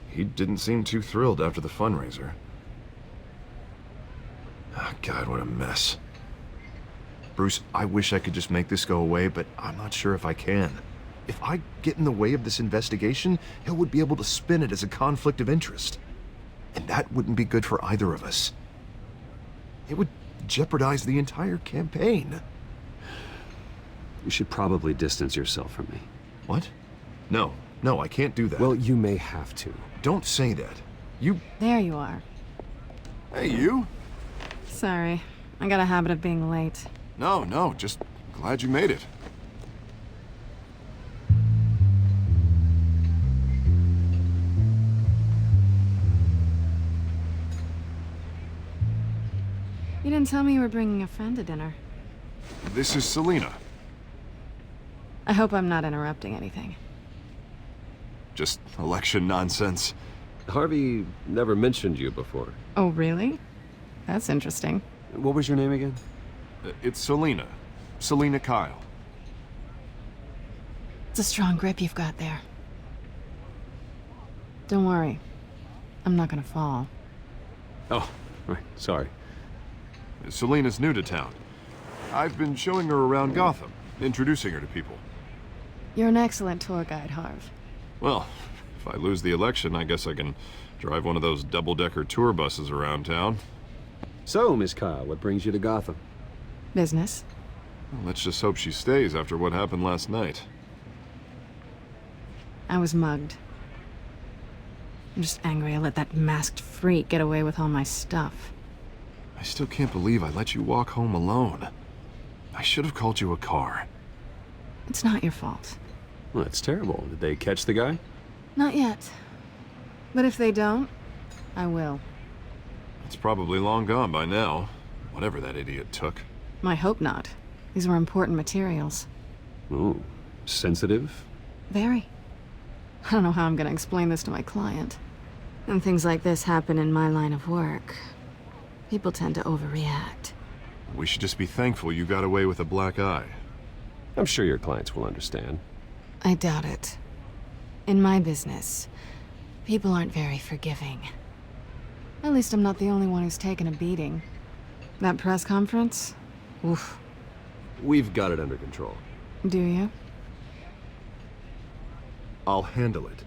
Speaker 7: He didn't seem too thrilled after the fundraiser. Oh, God, what a mess. Bruce, I wish I could just make this go away, but I'm not sure if I can. If I get in the way of this investigation, Hill would be able to spin it as a conflict of interest. And that wouldn't be good for either of us. It would jeopardize the entire campaign.
Speaker 6: You should probably distance yourself from me.
Speaker 7: What? No, I can't do that.
Speaker 6: Well, you may have to.
Speaker 7: Don't say that. You...
Speaker 2: There you are.
Speaker 7: Hey, you?
Speaker 2: Sorry. I got a habit of being late.
Speaker 7: No, just glad you made it.
Speaker 2: You didn't tell me you were bringing a friend to dinner.
Speaker 7: This is Selina.
Speaker 2: I hope I'm not interrupting anything.
Speaker 7: Just election nonsense.
Speaker 6: Harvey never mentioned you before.
Speaker 2: Oh, really? That's interesting.
Speaker 6: What was your name again?
Speaker 7: It's Selina. Selina Kyle.
Speaker 2: It's a strong grip you've got there. Don't worry. I'm not gonna fall.
Speaker 6: Oh, right. Sorry.
Speaker 7: Selina's new to town. I've been showing her around Gotham, introducing her to people.
Speaker 2: You're an excellent tour guide, Harv.
Speaker 7: Well, if I lose the election, I guess I can drive one of those double-decker tour buses around town.
Speaker 6: So, Miss Kyle, what brings you to Gotham?
Speaker 2: Business.
Speaker 7: Well, let's just hope she stays after what happened last night.
Speaker 2: I was mugged. I'm just angry I let that masked freak get away with all my stuff.
Speaker 7: I still can't believe I let you walk home alone. I should have called you a car.
Speaker 2: It's not your fault.
Speaker 6: Well, that's terrible. Did they catch the guy?
Speaker 2: Not yet. But if they don't, I will.
Speaker 7: It's probably long gone by now, whatever that idiot took.
Speaker 2: I hope not. These were important materials.
Speaker 6: Ooh, sensitive?
Speaker 2: Very. I don't know how I'm gonna explain this to my client. When things like this happen in my line of work, people tend to overreact.
Speaker 7: We should just be thankful you got away with a black eye.
Speaker 6: I'm sure your clients will understand.
Speaker 2: I doubt it. In my business, people aren't very forgiving. At least I'm not the only one who's taken a beating. That press conference? Oof.
Speaker 6: We've got it under control.
Speaker 2: Do you?
Speaker 7: I'll handle it.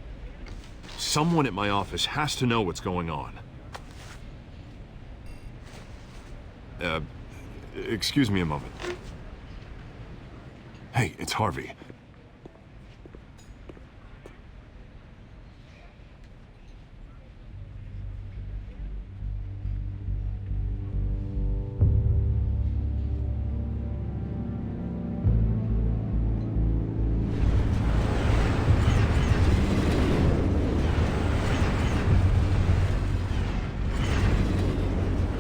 Speaker 7: Someone at my office has to know what's going on. Excuse me a moment. Hey, it's Harvey.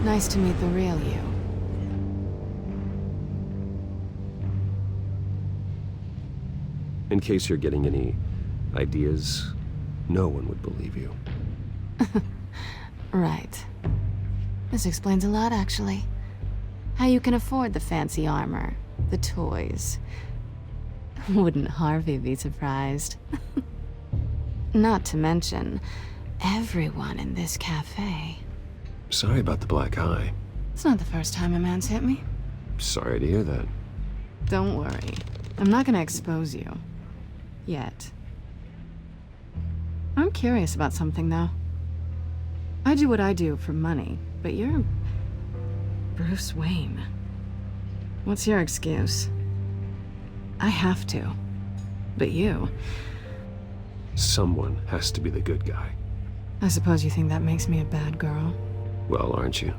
Speaker 2: Nice to meet the real you.
Speaker 6: In case you're getting any ideas, no one would believe you.
Speaker 2: Right. This explains a lot, actually. How you can afford the fancy armor, the toys. Wouldn't Harvey be surprised? Not to mention, everyone in this cafe.
Speaker 6: Sorry about the black eye.
Speaker 2: It's not the first time a man's hit me.
Speaker 6: Sorry to hear that.
Speaker 2: Don't worry. I'm not gonna expose you. Yet. I'm curious about something, though. I do what I do for money, but you're... Bruce Wayne. What's your excuse? I have to. But you...
Speaker 6: Someone has to be the good guy.
Speaker 2: I suppose you think that makes me a bad girl.
Speaker 6: Well, aren't you?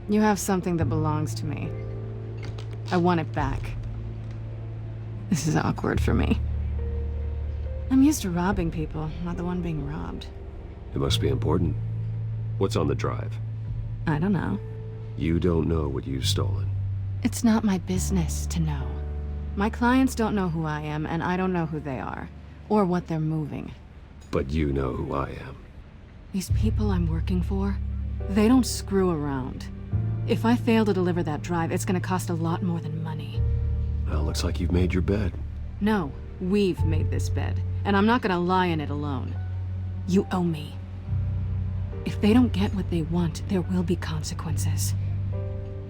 Speaker 2: You have something that belongs to me. I want it back. This is awkward for me. I'm used to robbing people, not the one being robbed.
Speaker 6: It must be important. What's on the drive?
Speaker 2: I don't know.
Speaker 6: You don't know what you've stolen.
Speaker 2: It's not my business to know. My clients don't know who I am, and I don't know who they are, or what they're moving.
Speaker 6: But you know who I am.
Speaker 2: These people I'm working for, they don't screw around. If I fail to deliver that drive, it's gonna cost a lot more than money.
Speaker 6: Well, looks like you've made your bed.
Speaker 2: No, we've made this bed, and I'm not gonna lie in it alone. You owe me. If they don't get what they want, there will be consequences.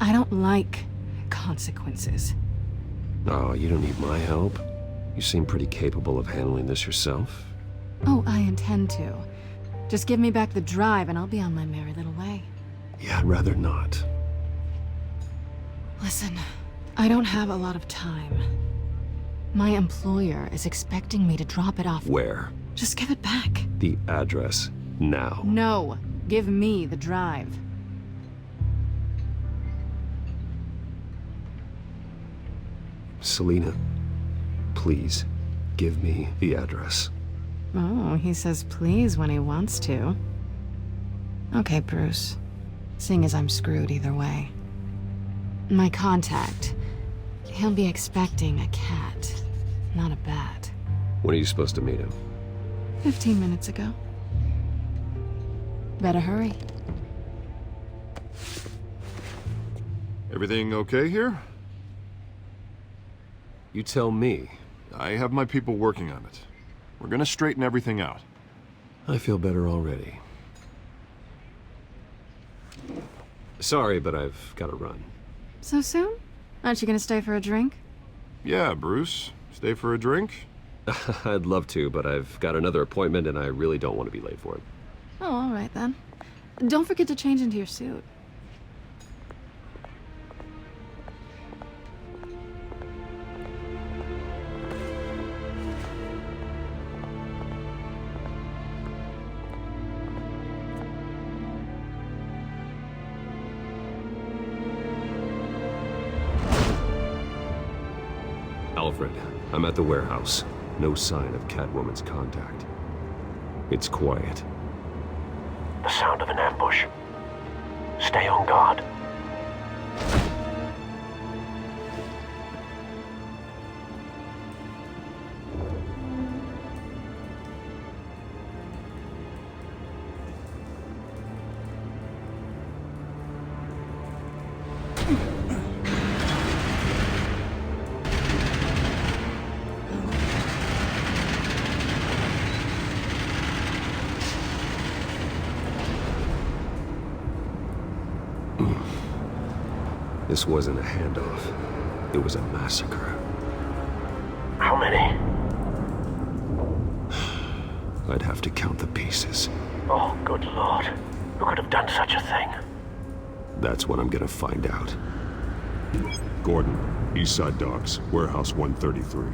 Speaker 2: I don't like consequences.
Speaker 6: Oh, you don't need my help. You seem pretty capable of handling this yourself.
Speaker 2: Oh, I intend to. Just give me back the drive and I'll be on my merry little way.
Speaker 6: Yeah, I'd rather not.
Speaker 2: Listen, I don't have a lot of time. My employer is expecting me to drop it off.
Speaker 6: Where?
Speaker 2: Just give it back.
Speaker 6: The address, now.
Speaker 2: No, give me the drive.
Speaker 6: Selina, please, give me the address.
Speaker 2: Oh, he says please when he wants to. Okay, Bruce. Seeing as I'm screwed either way. My contact, he'll be expecting a cat, not a bat.
Speaker 6: When are you supposed to meet him?
Speaker 2: 15 minutes ago. Better hurry.
Speaker 7: Everything okay here?
Speaker 6: You tell me.
Speaker 7: I have my people working on it. We're gonna straighten everything out.
Speaker 6: I feel better already. Sorry, but I've got to run.
Speaker 2: So soon? Aren't you gonna stay for a drink?
Speaker 7: Yeah, Bruce. Stay for a drink?
Speaker 6: I'd love to, but I've got another appointment and I really don't want to be late for it.
Speaker 2: Oh, all right then. Don't forget to change into your suit.
Speaker 6: Alfred, I'm at the warehouse. No sign of Catwoman's contact. It's quiet.
Speaker 5: The sound of an ambush. Stay on guard.
Speaker 6: This wasn't a handoff. It was a massacre.
Speaker 5: How many?
Speaker 6: I'd have to count the pieces.
Speaker 5: Oh, good lord. Who could have done such a thing?
Speaker 6: That's what I'm gonna find out. Gordon, Eastside Docks, Warehouse 133.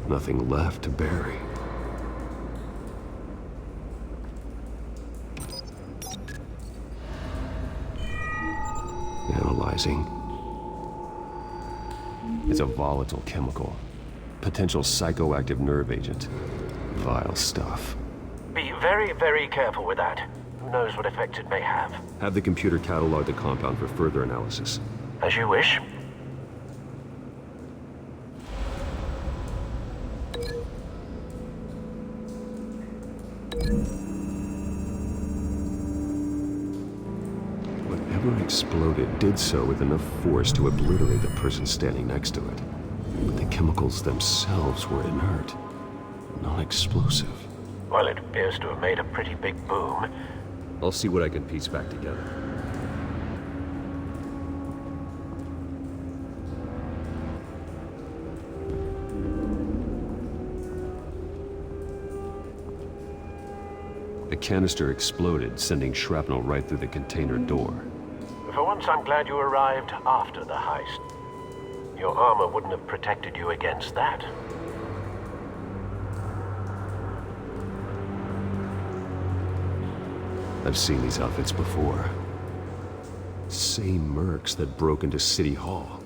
Speaker 6: Nothing left to bury. Analyzing. It's a volatile chemical. Potential psychoactive nerve agent. Vile stuff.
Speaker 5: Be very, very careful with that. Who knows what effect it may have.
Speaker 6: Have the computer catalog the compound for further analysis.
Speaker 5: As you wish.
Speaker 6: Whatever exploded did so with enough force to obliterate the person standing next to it. But the chemicals themselves were inert, non-explosive.
Speaker 5: Well, it appears to have made a pretty big boom.
Speaker 6: I'll see what I can piece back together. The canister exploded, sending shrapnel right through the container door.
Speaker 5: For once, I'm glad you arrived after the heist. Your armor wouldn't have protected you against that.
Speaker 6: I've seen these outfits before. Same mercs that broke into City Hall.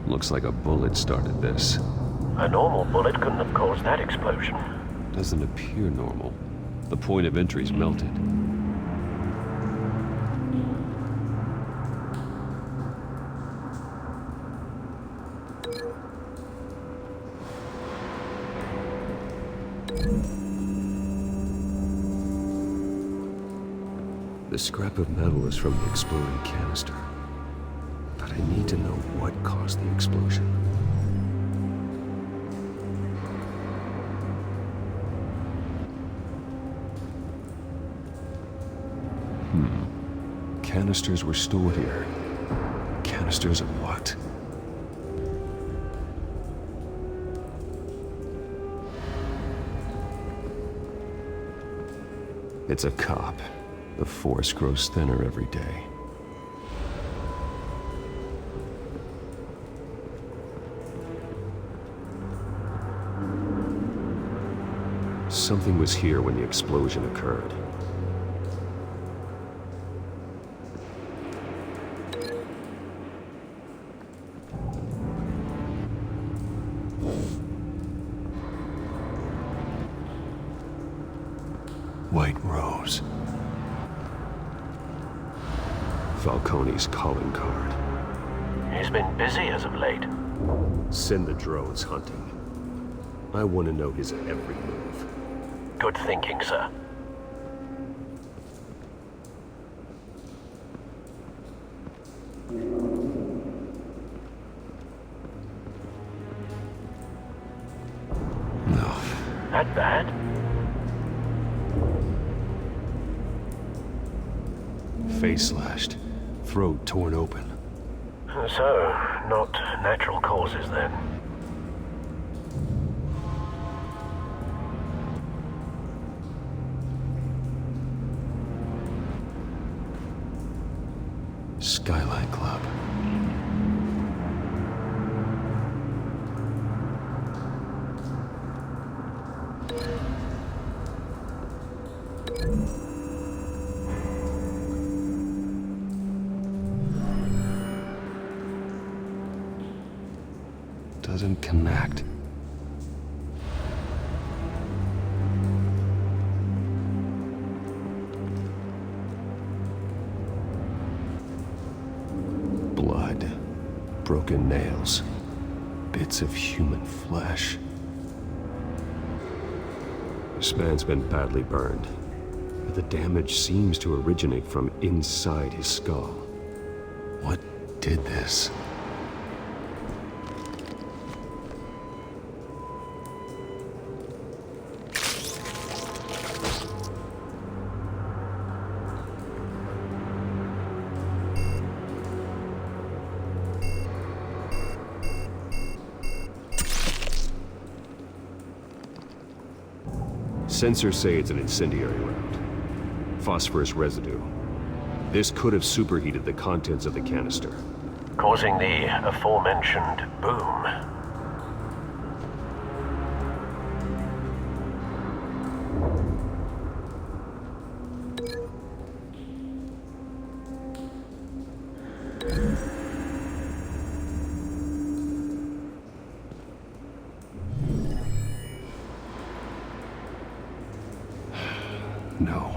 Speaker 6: Looks like a bullet started this.
Speaker 5: A normal bullet couldn't have caused that explosion.
Speaker 6: Doesn't appear normal. The point of entry's melted. The scrap of metal is from the exploding canister. But I need to know what caused the explosion. Canisters were stored here. Canisters of what? It's a cop. The force grows thinner every day. Something was here when the explosion occurred. White Rose. Falcone's calling card.
Speaker 5: He's been busy as of late.
Speaker 6: Send the drones hunting. I want to know his every move.
Speaker 5: Good thinking, sir.
Speaker 1: No.
Speaker 5: That bad?
Speaker 6: Face slashed, throat torn open.
Speaker 5: So, not natural causes then.
Speaker 6: Skyline Club. Doesn't connect. Blood, broken nails, bits of human flesh. This man's been badly burned, but the damage seems to originate from inside his skull. What did this? Sensors say it's an incendiary round. Phosphorus residue. This could have superheated the contents of the canister.
Speaker 5: Causing the aforementioned boom.
Speaker 6: No.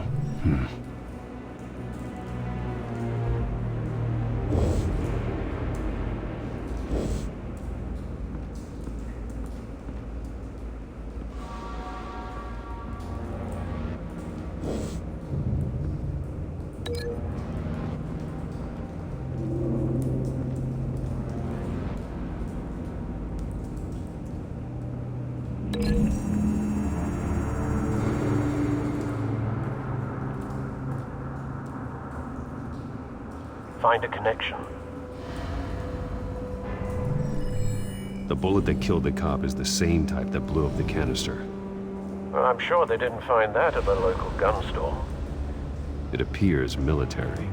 Speaker 5: Find a connection.
Speaker 6: The bullet that killed the cop is the same type that blew up the canister.
Speaker 5: Well, I'm sure they didn't find that at the local gun store.
Speaker 6: It appears military.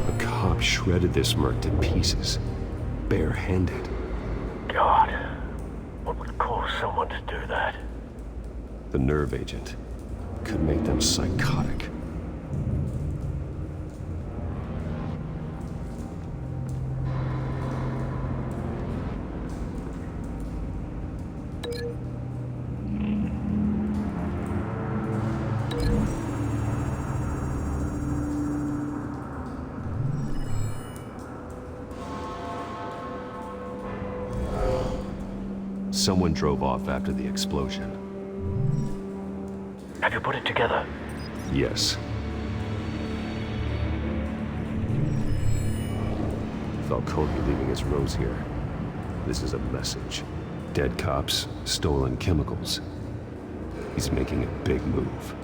Speaker 6: The cop shredded this merc to pieces, barehanded.
Speaker 5: God, what would cause someone to do that?
Speaker 6: The nerve agent could make them psychotic. someone drove off after the explosion.
Speaker 5: Have you put it together?
Speaker 6: Yes. Falcone leaving his rose here. This is a message. Dead cops, stolen chemicals. He's making a big move.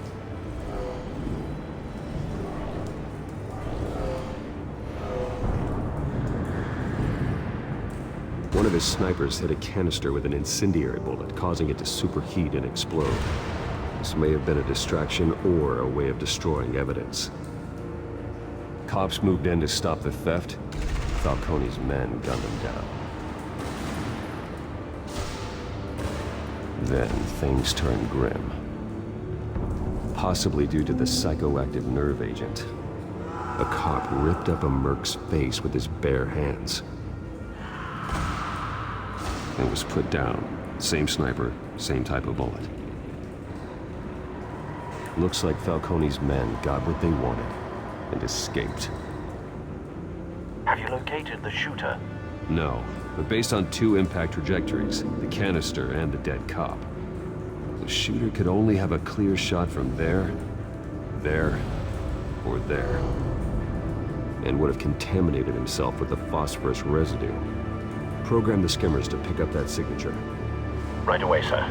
Speaker 6: One of his snipers hit a canister with an incendiary bullet, causing it to superheat and explode. This may have been a distraction or a way of destroying evidence. Cops moved in to stop the theft. Falcone's men gunned them down. Then things turned grim. Possibly due to the psychoactive nerve agent. A cop ripped up a merc's face with his bare hands. It was put down. Same sniper, same type of bullet. Looks like Falcone's men got what they wanted and escaped.
Speaker 5: Have you located the shooter?
Speaker 6: No, but based on 2 impact trajectories, the canister and the dead cop, the shooter could only have a clear shot from there, or there, and would have contaminated himself with the phosphorus residue. Program the skimmers to pick up that signature.
Speaker 5: Right away, sir.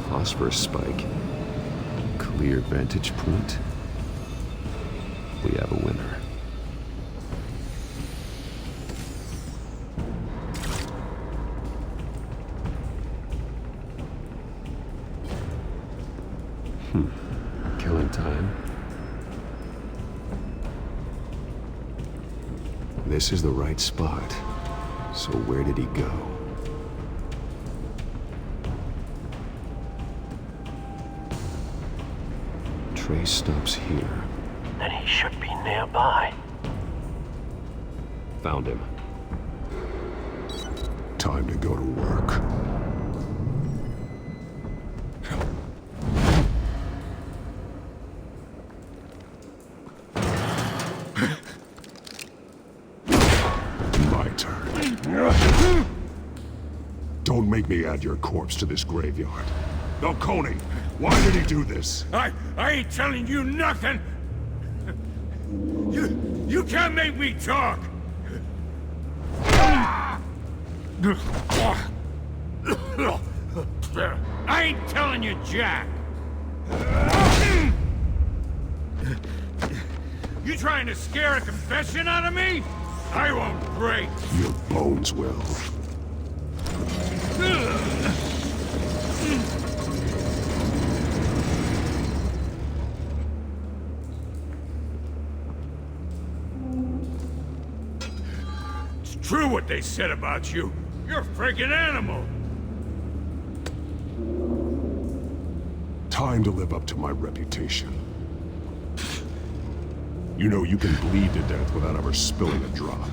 Speaker 6: Phosphorus spike. Clear vantage point. We have a winner. Killing time. This is the right spot. So where did he go? Trace stops here.
Speaker 5: Then he should be nearby.
Speaker 6: Found him.
Speaker 15: Time to go to work. My turn. Don't make me add your corpse to this graveyard. Falcone, why did he do this?
Speaker 3: I ain't telling you nothing! You can't make me talk! I ain't telling you jack! You trying to scare a confession out of me? I won't break!
Speaker 15: Your bones will.
Speaker 3: True what they said about you. You're a freaking animal.
Speaker 15: Time to live up to my reputation. You know you can bleed to death without ever spilling a drop.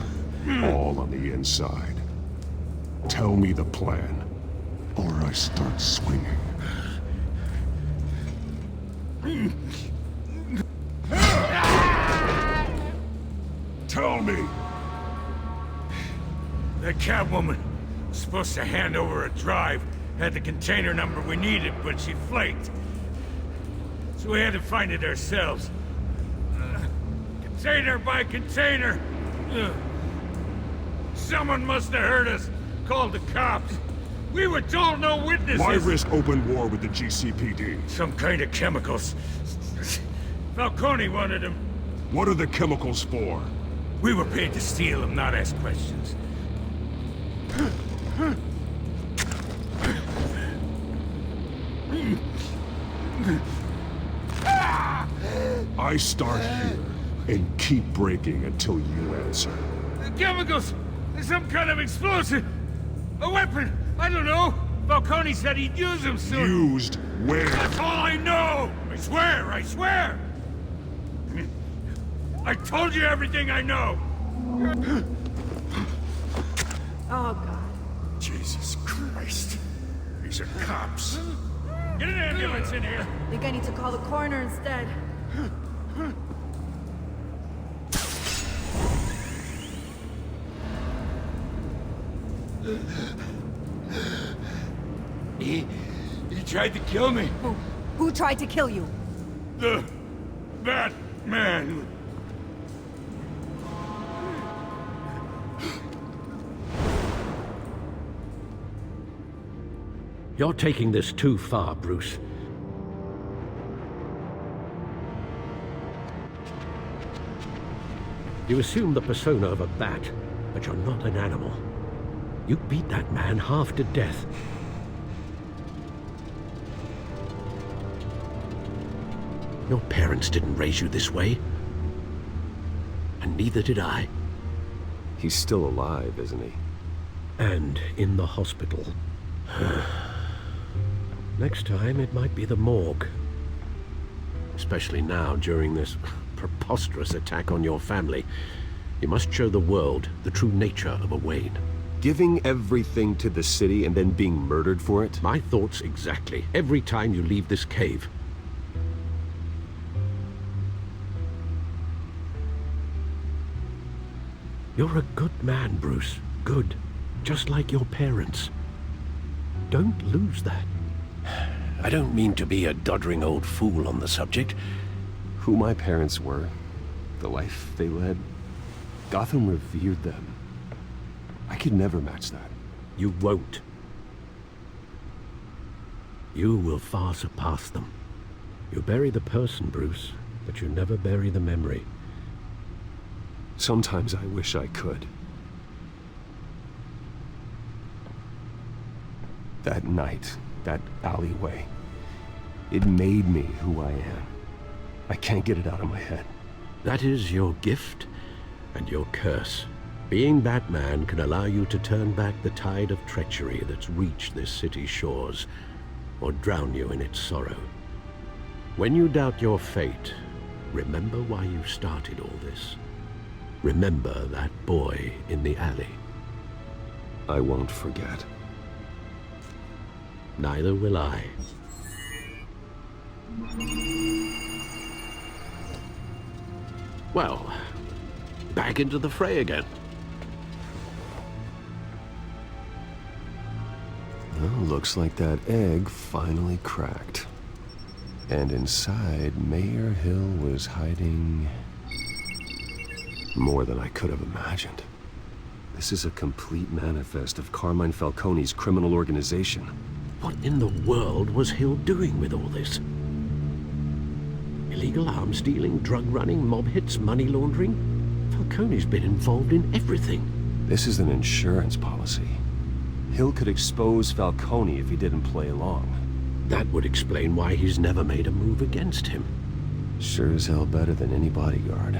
Speaker 15: All on the inside. Tell me the plan, or I start swinging. Tell me!
Speaker 3: That Catwoman was supposed to hand over a drive, had the container number we needed, but she flaked. So we had to find it ourselves. Container by container. Someone must have heard us, called the cops. We were told no witnesses.
Speaker 15: Why risk open war with the GCPD?
Speaker 3: Some kind of chemicals. Falcone wanted them.
Speaker 15: What are the chemicals for?
Speaker 3: We were paid to steal them, not ask questions.
Speaker 15: I start here and keep breaking until you answer.
Speaker 3: The chemicals! There's some kind of explosive! A weapon! I don't know! Falcone said he'd use them soon!
Speaker 15: Used where?
Speaker 3: That's all I know! I swear! I swear!
Speaker 4: I told you everything I know!
Speaker 9: Oh, God.
Speaker 3: Jesus Christ. These are cops. Get an ambulance in here!
Speaker 9: I think I need to call the coroner instead.
Speaker 1: He tried to kill me.
Speaker 14: Who tried to kill you?
Speaker 3: The Batman.
Speaker 5: You're taking this too far, Bruce. You assume the persona of a bat, but you're not an animal. You beat that man half to death. Your parents didn't raise you this way. And neither did I.
Speaker 6: He's still alive, isn't he?
Speaker 5: And in the hospital. Next time, it might be the morgue. Especially now, during this preposterous attack on your family. You must show the world the true nature of a Wayne.
Speaker 6: Giving everything to the city and then being murdered for it?
Speaker 5: My thoughts exactly. Every time you leave this cave. You're a good man, Bruce. Good. Just like your parents. Don't lose that. I don't mean to be a doddering old fool on the subject.
Speaker 6: Who my parents were, the life they led, Gotham revered them. I could never match that.
Speaker 5: You won't. You will far surpass them. You bury the person, Bruce, but you never bury the memory.
Speaker 6: Sometimes I wish I could. That night, that alleyway, it made me who I am. I can't get it out of my head.
Speaker 5: That is your gift and your curse. Being Batman can allow you to turn back the tide of treachery that's reached this city's shores, or drown you in its sorrow. When you doubt your fate, remember why you started all this. Remember that boy in the alley.
Speaker 6: I won't forget.
Speaker 5: Neither will I. Well, back into the fray again.
Speaker 6: Well, looks like that egg finally cracked. And inside, Mayor Hill was hiding more than I could have imagined. This is a complete manifest of Carmine Falcone's criminal organization.
Speaker 5: What in the world was Hill doing with all this? Illegal arms dealing, drug running, mob hits, money laundering? Falcone's been involved in everything.
Speaker 6: This is an insurance policy. Hill could expose Falcone if he didn't play along.
Speaker 5: That would explain why he's never made a move against him.
Speaker 6: Sure as hell better than any bodyguard.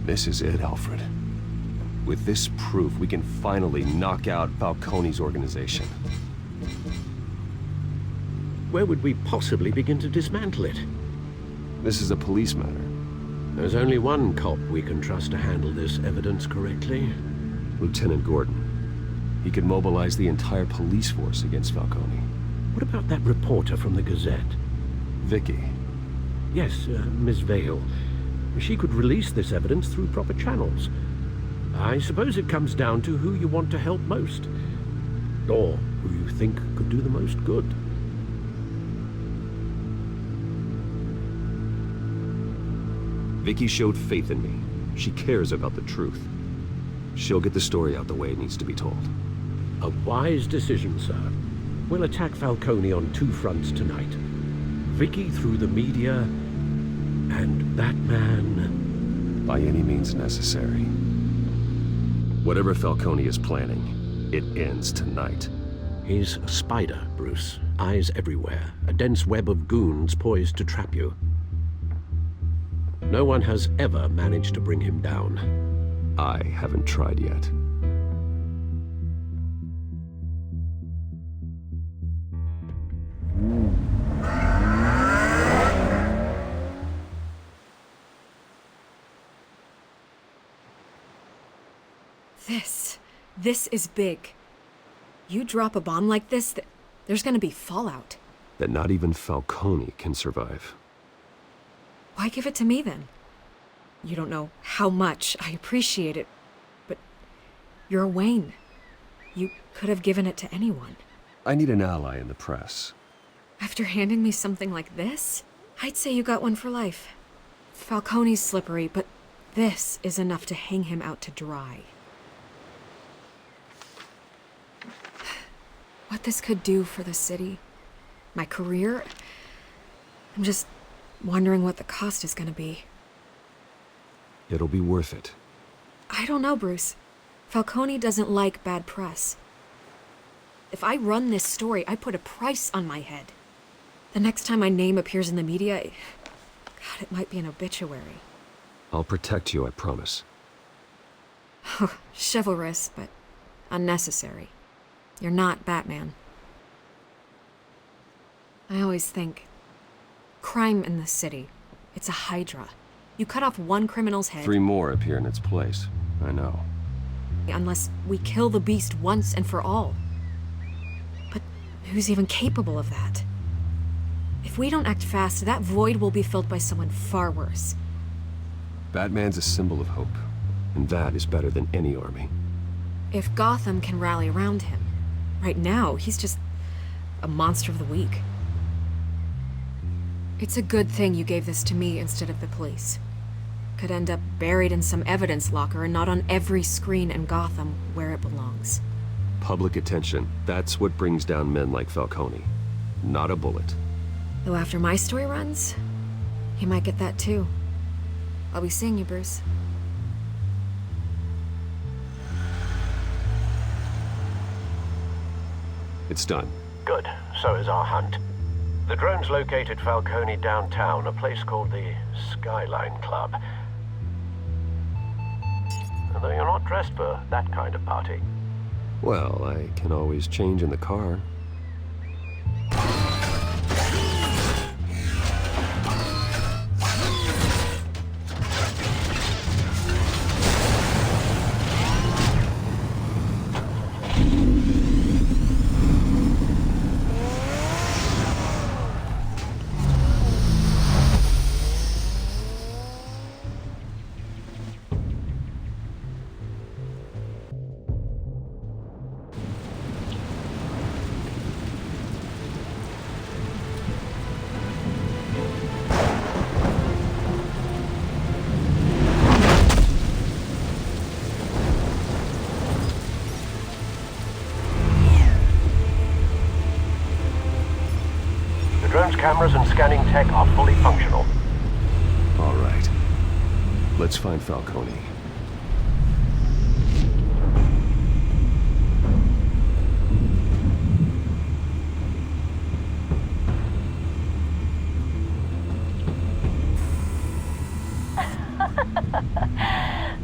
Speaker 6: This is it, Alfred. With this proof, we can finally knock out Falcone's organization.
Speaker 5: Where would we possibly begin to dismantle it?
Speaker 6: This is a police matter.
Speaker 5: There's only one cop we can trust to handle this evidence correctly.
Speaker 6: Lieutenant Gordon. He could mobilize the entire police force against Falcone.
Speaker 5: What about that reporter from the Gazette?
Speaker 6: Vicky.
Speaker 5: Yes, Miss Vale. She could release this evidence through proper channels. I suppose it comes down to who you want to help most. Or who you think could do the most good.
Speaker 6: Vicky showed faith in me. She cares about the truth. She'll get the story out the way it needs to be told.
Speaker 5: A wise decision, sir. We'll attack Falcone on two fronts tonight. Vicky through the media, and Batman...
Speaker 6: by any means necessary. Whatever Falcone is planning, it ends tonight.
Speaker 5: He's a spider, Bruce. Eyes everywhere. A dense web of goons poised to trap you. No one has ever managed to bring him down.
Speaker 6: I haven't tried yet.
Speaker 10: This is big. You drop a bomb like this, there's gonna be fallout.
Speaker 6: That not even Falcone can survive.
Speaker 10: Why give it to me then? You don't know how much I appreciate it, but you're Wayne. You could have given it to anyone.
Speaker 6: I need an ally in the press.
Speaker 10: After handing me something like this, I'd say you got one for life. Falcone's slippery, but this is enough to hang him out to dry. What this could do for the city, my career, I'm just wondering what the cost is gonna be.
Speaker 6: It'll be worth it.
Speaker 10: I don't know, Bruce. Falcone doesn't like bad press. If I run this story, I put a price on my head. The next time my name appears in the media, God, it might be an obituary.
Speaker 6: I'll protect you, I promise.
Speaker 10: Chivalrous, but unnecessary. You're not Batman. I always think, crime in the city, it's a hydra. You cut off one criminal's head...
Speaker 6: 3 more appear in its place. I know.
Speaker 10: Unless we kill the beast once and for all. But who's even capable of that? If we don't act fast, that void will be filled by someone far worse.
Speaker 6: Batman's a symbol of hope, and that is better than any army.
Speaker 10: If Gotham can rally around him, right now, he's just a monster of the week. It's a good thing you gave this to me instead of the police. Could end up buried in some evidence locker and not on every screen in Gotham where it belongs.
Speaker 6: Public attention, that's what brings down men like Falcone. Not a bullet.
Speaker 10: Though after my story runs, he might get that too. I'll be seeing you, Bruce.
Speaker 6: It's done.
Speaker 5: Good. So is our hunt. The drone's located Falcone downtown, a place called the Skyline Club. Although you're not dressed for that kind of party.
Speaker 6: Well, I can always change in the car.
Speaker 5: Drone's cameras and scanning tech are fully functional.
Speaker 6: All right. Let's find Falcone.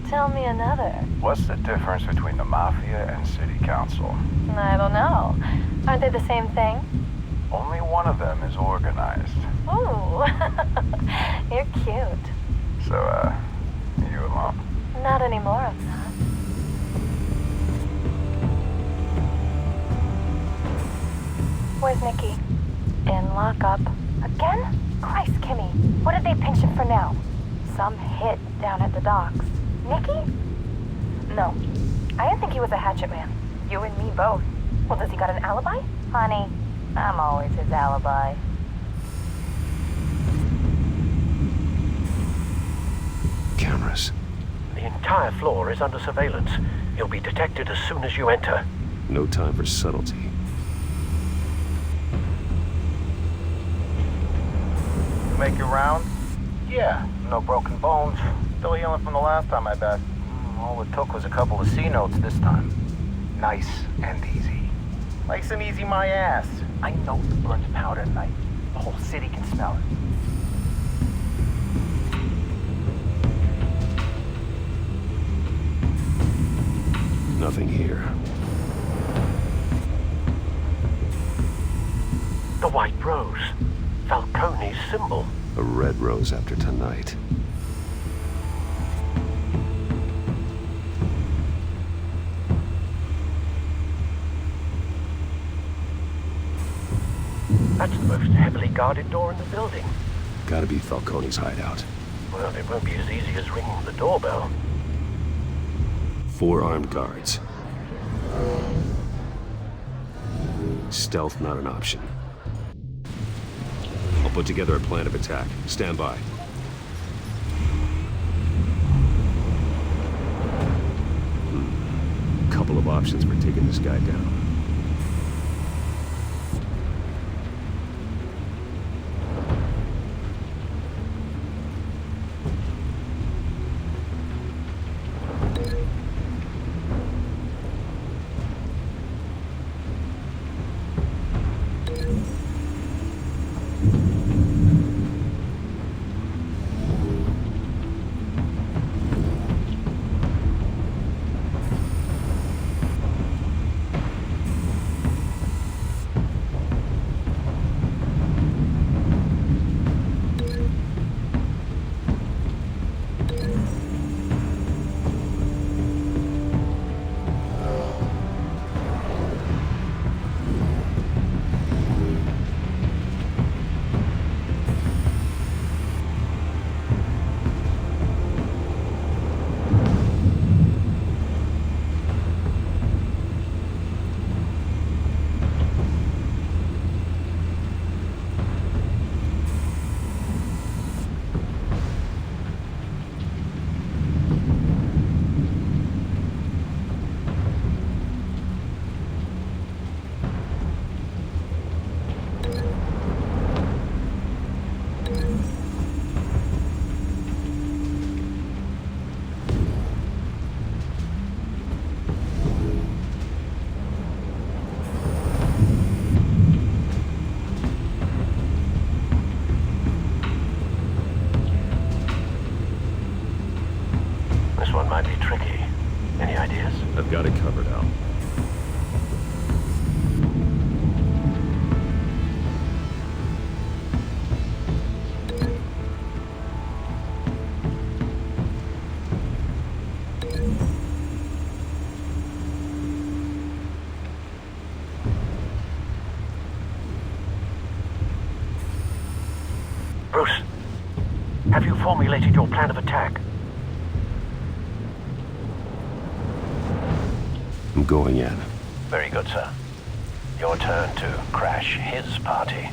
Speaker 14: Tell me another.
Speaker 16: What's the difference between the Mafia and City Council?
Speaker 14: I don't know. Aren't they the same thing?
Speaker 16: Only one of them is organized.
Speaker 14: Ooh, you're cute.
Speaker 16: So, you alone?
Speaker 14: Not anymore, I'm not. Where's Nikki? In lockup. Again? Christ, Kimmy. What did they pinch him for now? Some hit down at the docks. Nikki? No. I didn't think he was a hatchet man. You and me both. Well, does he got an alibi? Honey, I'm always his alibi.
Speaker 6: Cameras.
Speaker 5: The entire floor is under surveillance. You'll be detected as soon as you enter.
Speaker 6: No time for subtlety.
Speaker 16: Make your round?
Speaker 17: Yeah, no broken bones. Still healing from the last time, I bet. All it took was a couple of C notes this time.
Speaker 16: Nice and easy.
Speaker 17: Nice and easy my ass. I know the burnt powder tonight. The whole city can smell it.
Speaker 6: Nothing here.
Speaker 5: The white rose. Falcone's symbol.
Speaker 6: A red rose after tonight.
Speaker 5: That's the most heavily guarded door in the building.
Speaker 6: Gotta be Falcone's hideout.
Speaker 5: Well, it won't be as easy as ringing the doorbell.
Speaker 6: 4 armed guards. Stealth not an option. I'll put together a plan of attack. Stand by. Couple of options for taking this guy down.
Speaker 5: This one might be tricky. Any ideas?
Speaker 6: I've got it covered, Al.
Speaker 5: Bruce, have you formulated your plan of attack?
Speaker 6: I'm going in.
Speaker 5: Very good, sir. Your turn to crash his party.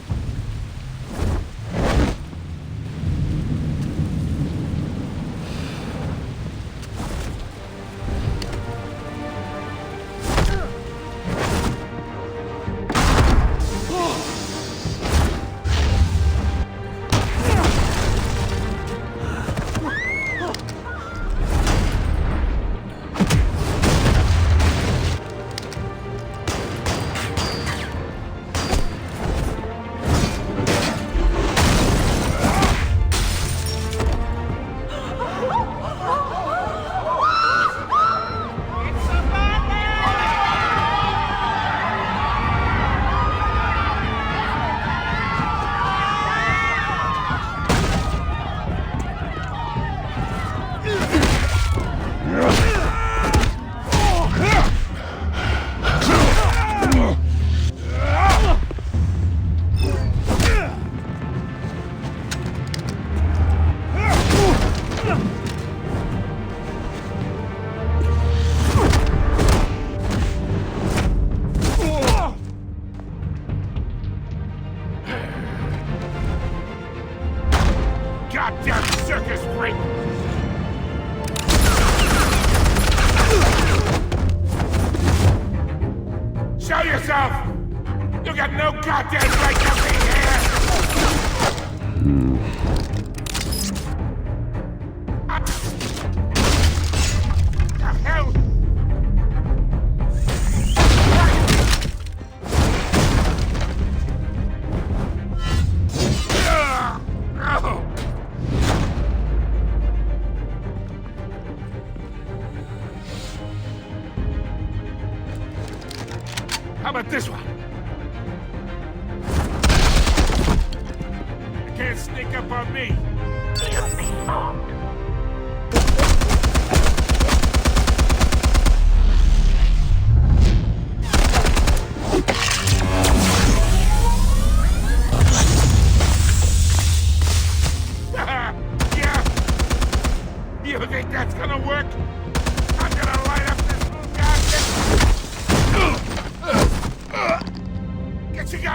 Speaker 3: Goddamn circus freak! Show yourself! You got no goddamn right to be here! The hell? How about this one? You can't sneak up on me.
Speaker 5: Should be armed.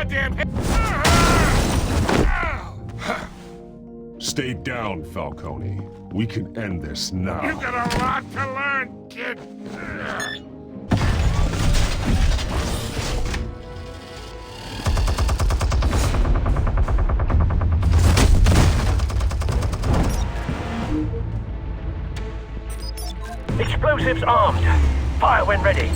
Speaker 3: goddamn head!
Speaker 15: Stay down, Falcone. We can end this now.
Speaker 3: You've got a lot to learn, kid.
Speaker 18: Explosives armed. Fire when ready.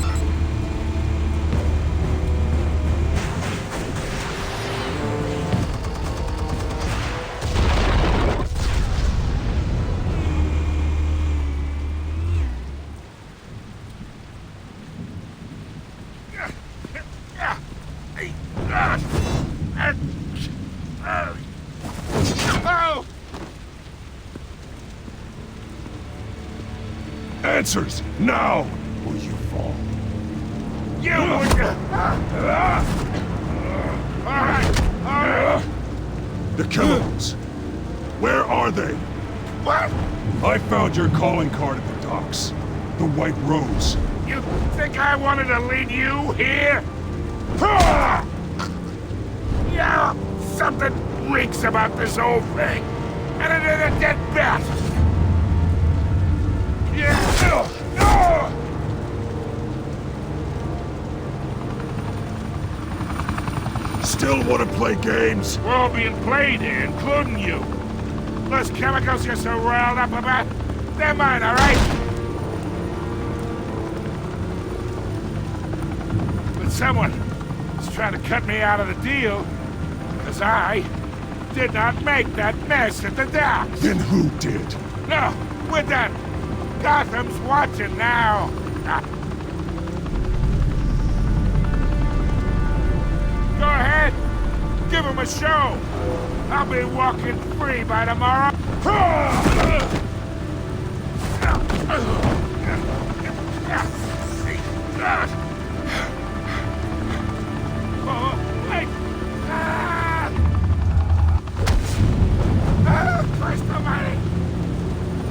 Speaker 15: Answers, now, or you fall.
Speaker 3: You Alright.
Speaker 15: The killers. Where are they?
Speaker 3: What?
Speaker 15: I found your calling card at the docks. The White Rose.
Speaker 3: You think I wanted to lead you here? Yeah, something reeks about this whole thing. And it is a dead bat. Yeah.
Speaker 15: Still want to play games?
Speaker 3: We're all being played here, including you. Those chemicals you're so riled up about, they're mine, all right? But someone is trying to cut me out of the deal because I did not make that mess at the docks.
Speaker 15: Then who did?
Speaker 3: No, we're done. Gotham's watching now. Go ahead. Give him a show. I'll be walking free by tomorrow. Oh, wait. Christ almighty.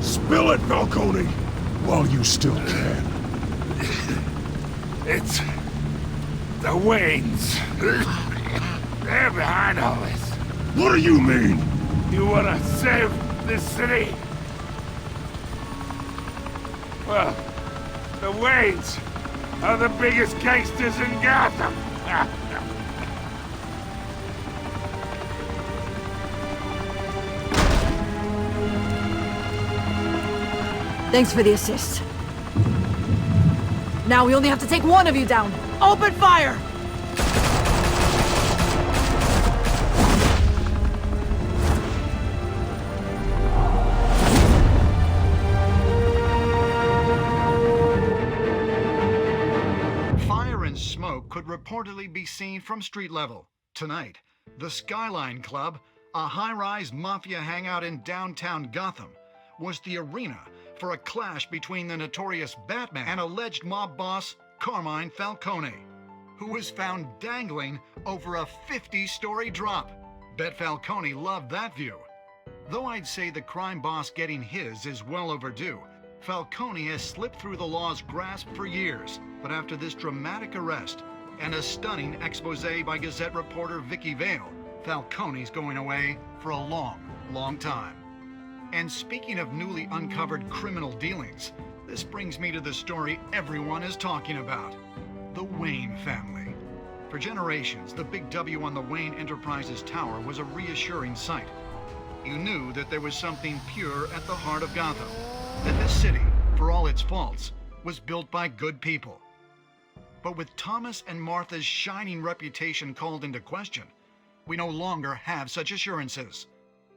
Speaker 15: Spill it, Falcone, while you still can.
Speaker 3: It's the Waynes. They're behind all this.
Speaker 15: What do you mean?
Speaker 3: You wanna save this city? Well, the Waynes are the biggest gangsters in Gotham.
Speaker 8: Thanks for the assist. Now we only have to take one of you down. Open fire!
Speaker 11: Fire and smoke could reportedly be seen from street level. Tonight, the Skyline Club, a high-rise mafia hangout in downtown Gotham, was the arena for a clash between the notorious Batman and alleged mob boss Carmine Falcone, who was found dangling over a 50-story drop. Bet Falcone loved that view. Though I'd say the crime boss getting his is well overdue, Falcone has slipped through the law's grasp for years. But after this dramatic arrest and a stunning expose by Gazette reporter Vicky Vale, Falcone's going away for a long, long time. And speaking of newly uncovered criminal dealings, this brings me to the story everyone is talking about. The Wayne family. For generations, the big W on the Wayne Enterprises tower was a reassuring sight. You knew that there was something pure at the heart of Gotham. That this city, for all its faults, was built by good people. But with Thomas and Martha's shining reputation called into question, we no longer have such assurances.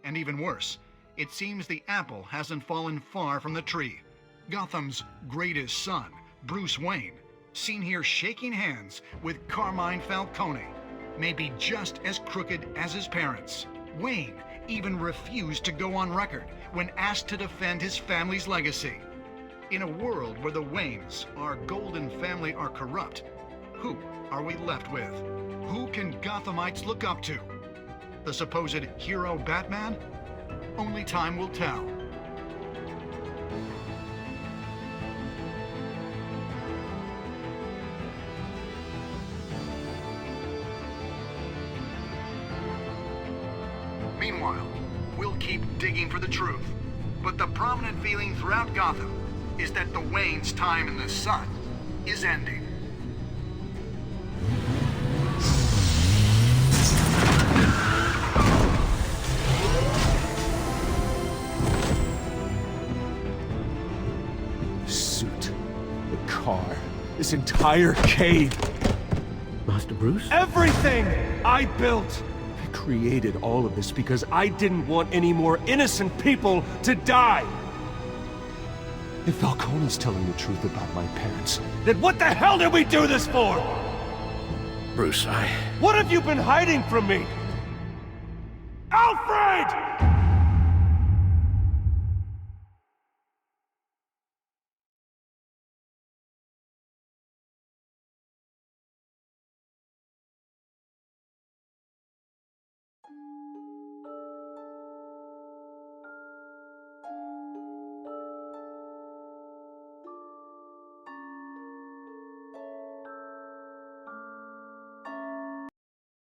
Speaker 11: And even worse, it seems the apple hasn't fallen far from the tree. Gotham's greatest son, Bruce Wayne, seen here shaking hands with Carmine Falcone, may be just as crooked as his parents. Wayne even refused to go on record when asked to defend his family's legacy. In a world where the Waynes, our golden family, are corrupt, who are we left with? Who can Gothamites look up to? The supposed hero Batman? Only time will tell. digging for the truth. But the prominent feeling throughout Gotham is that the Waynes' time in the sun is ending.
Speaker 1: The suit, the car, this entire cave.
Speaker 5: Master Bruce?
Speaker 1: Everything I built! I created all of this because I didn't want any more innocent people to die! If Falcone's telling the truth about my parents, then what the hell did we do this for?
Speaker 5: Bruce,
Speaker 1: What have you been hiding from me? Alfred!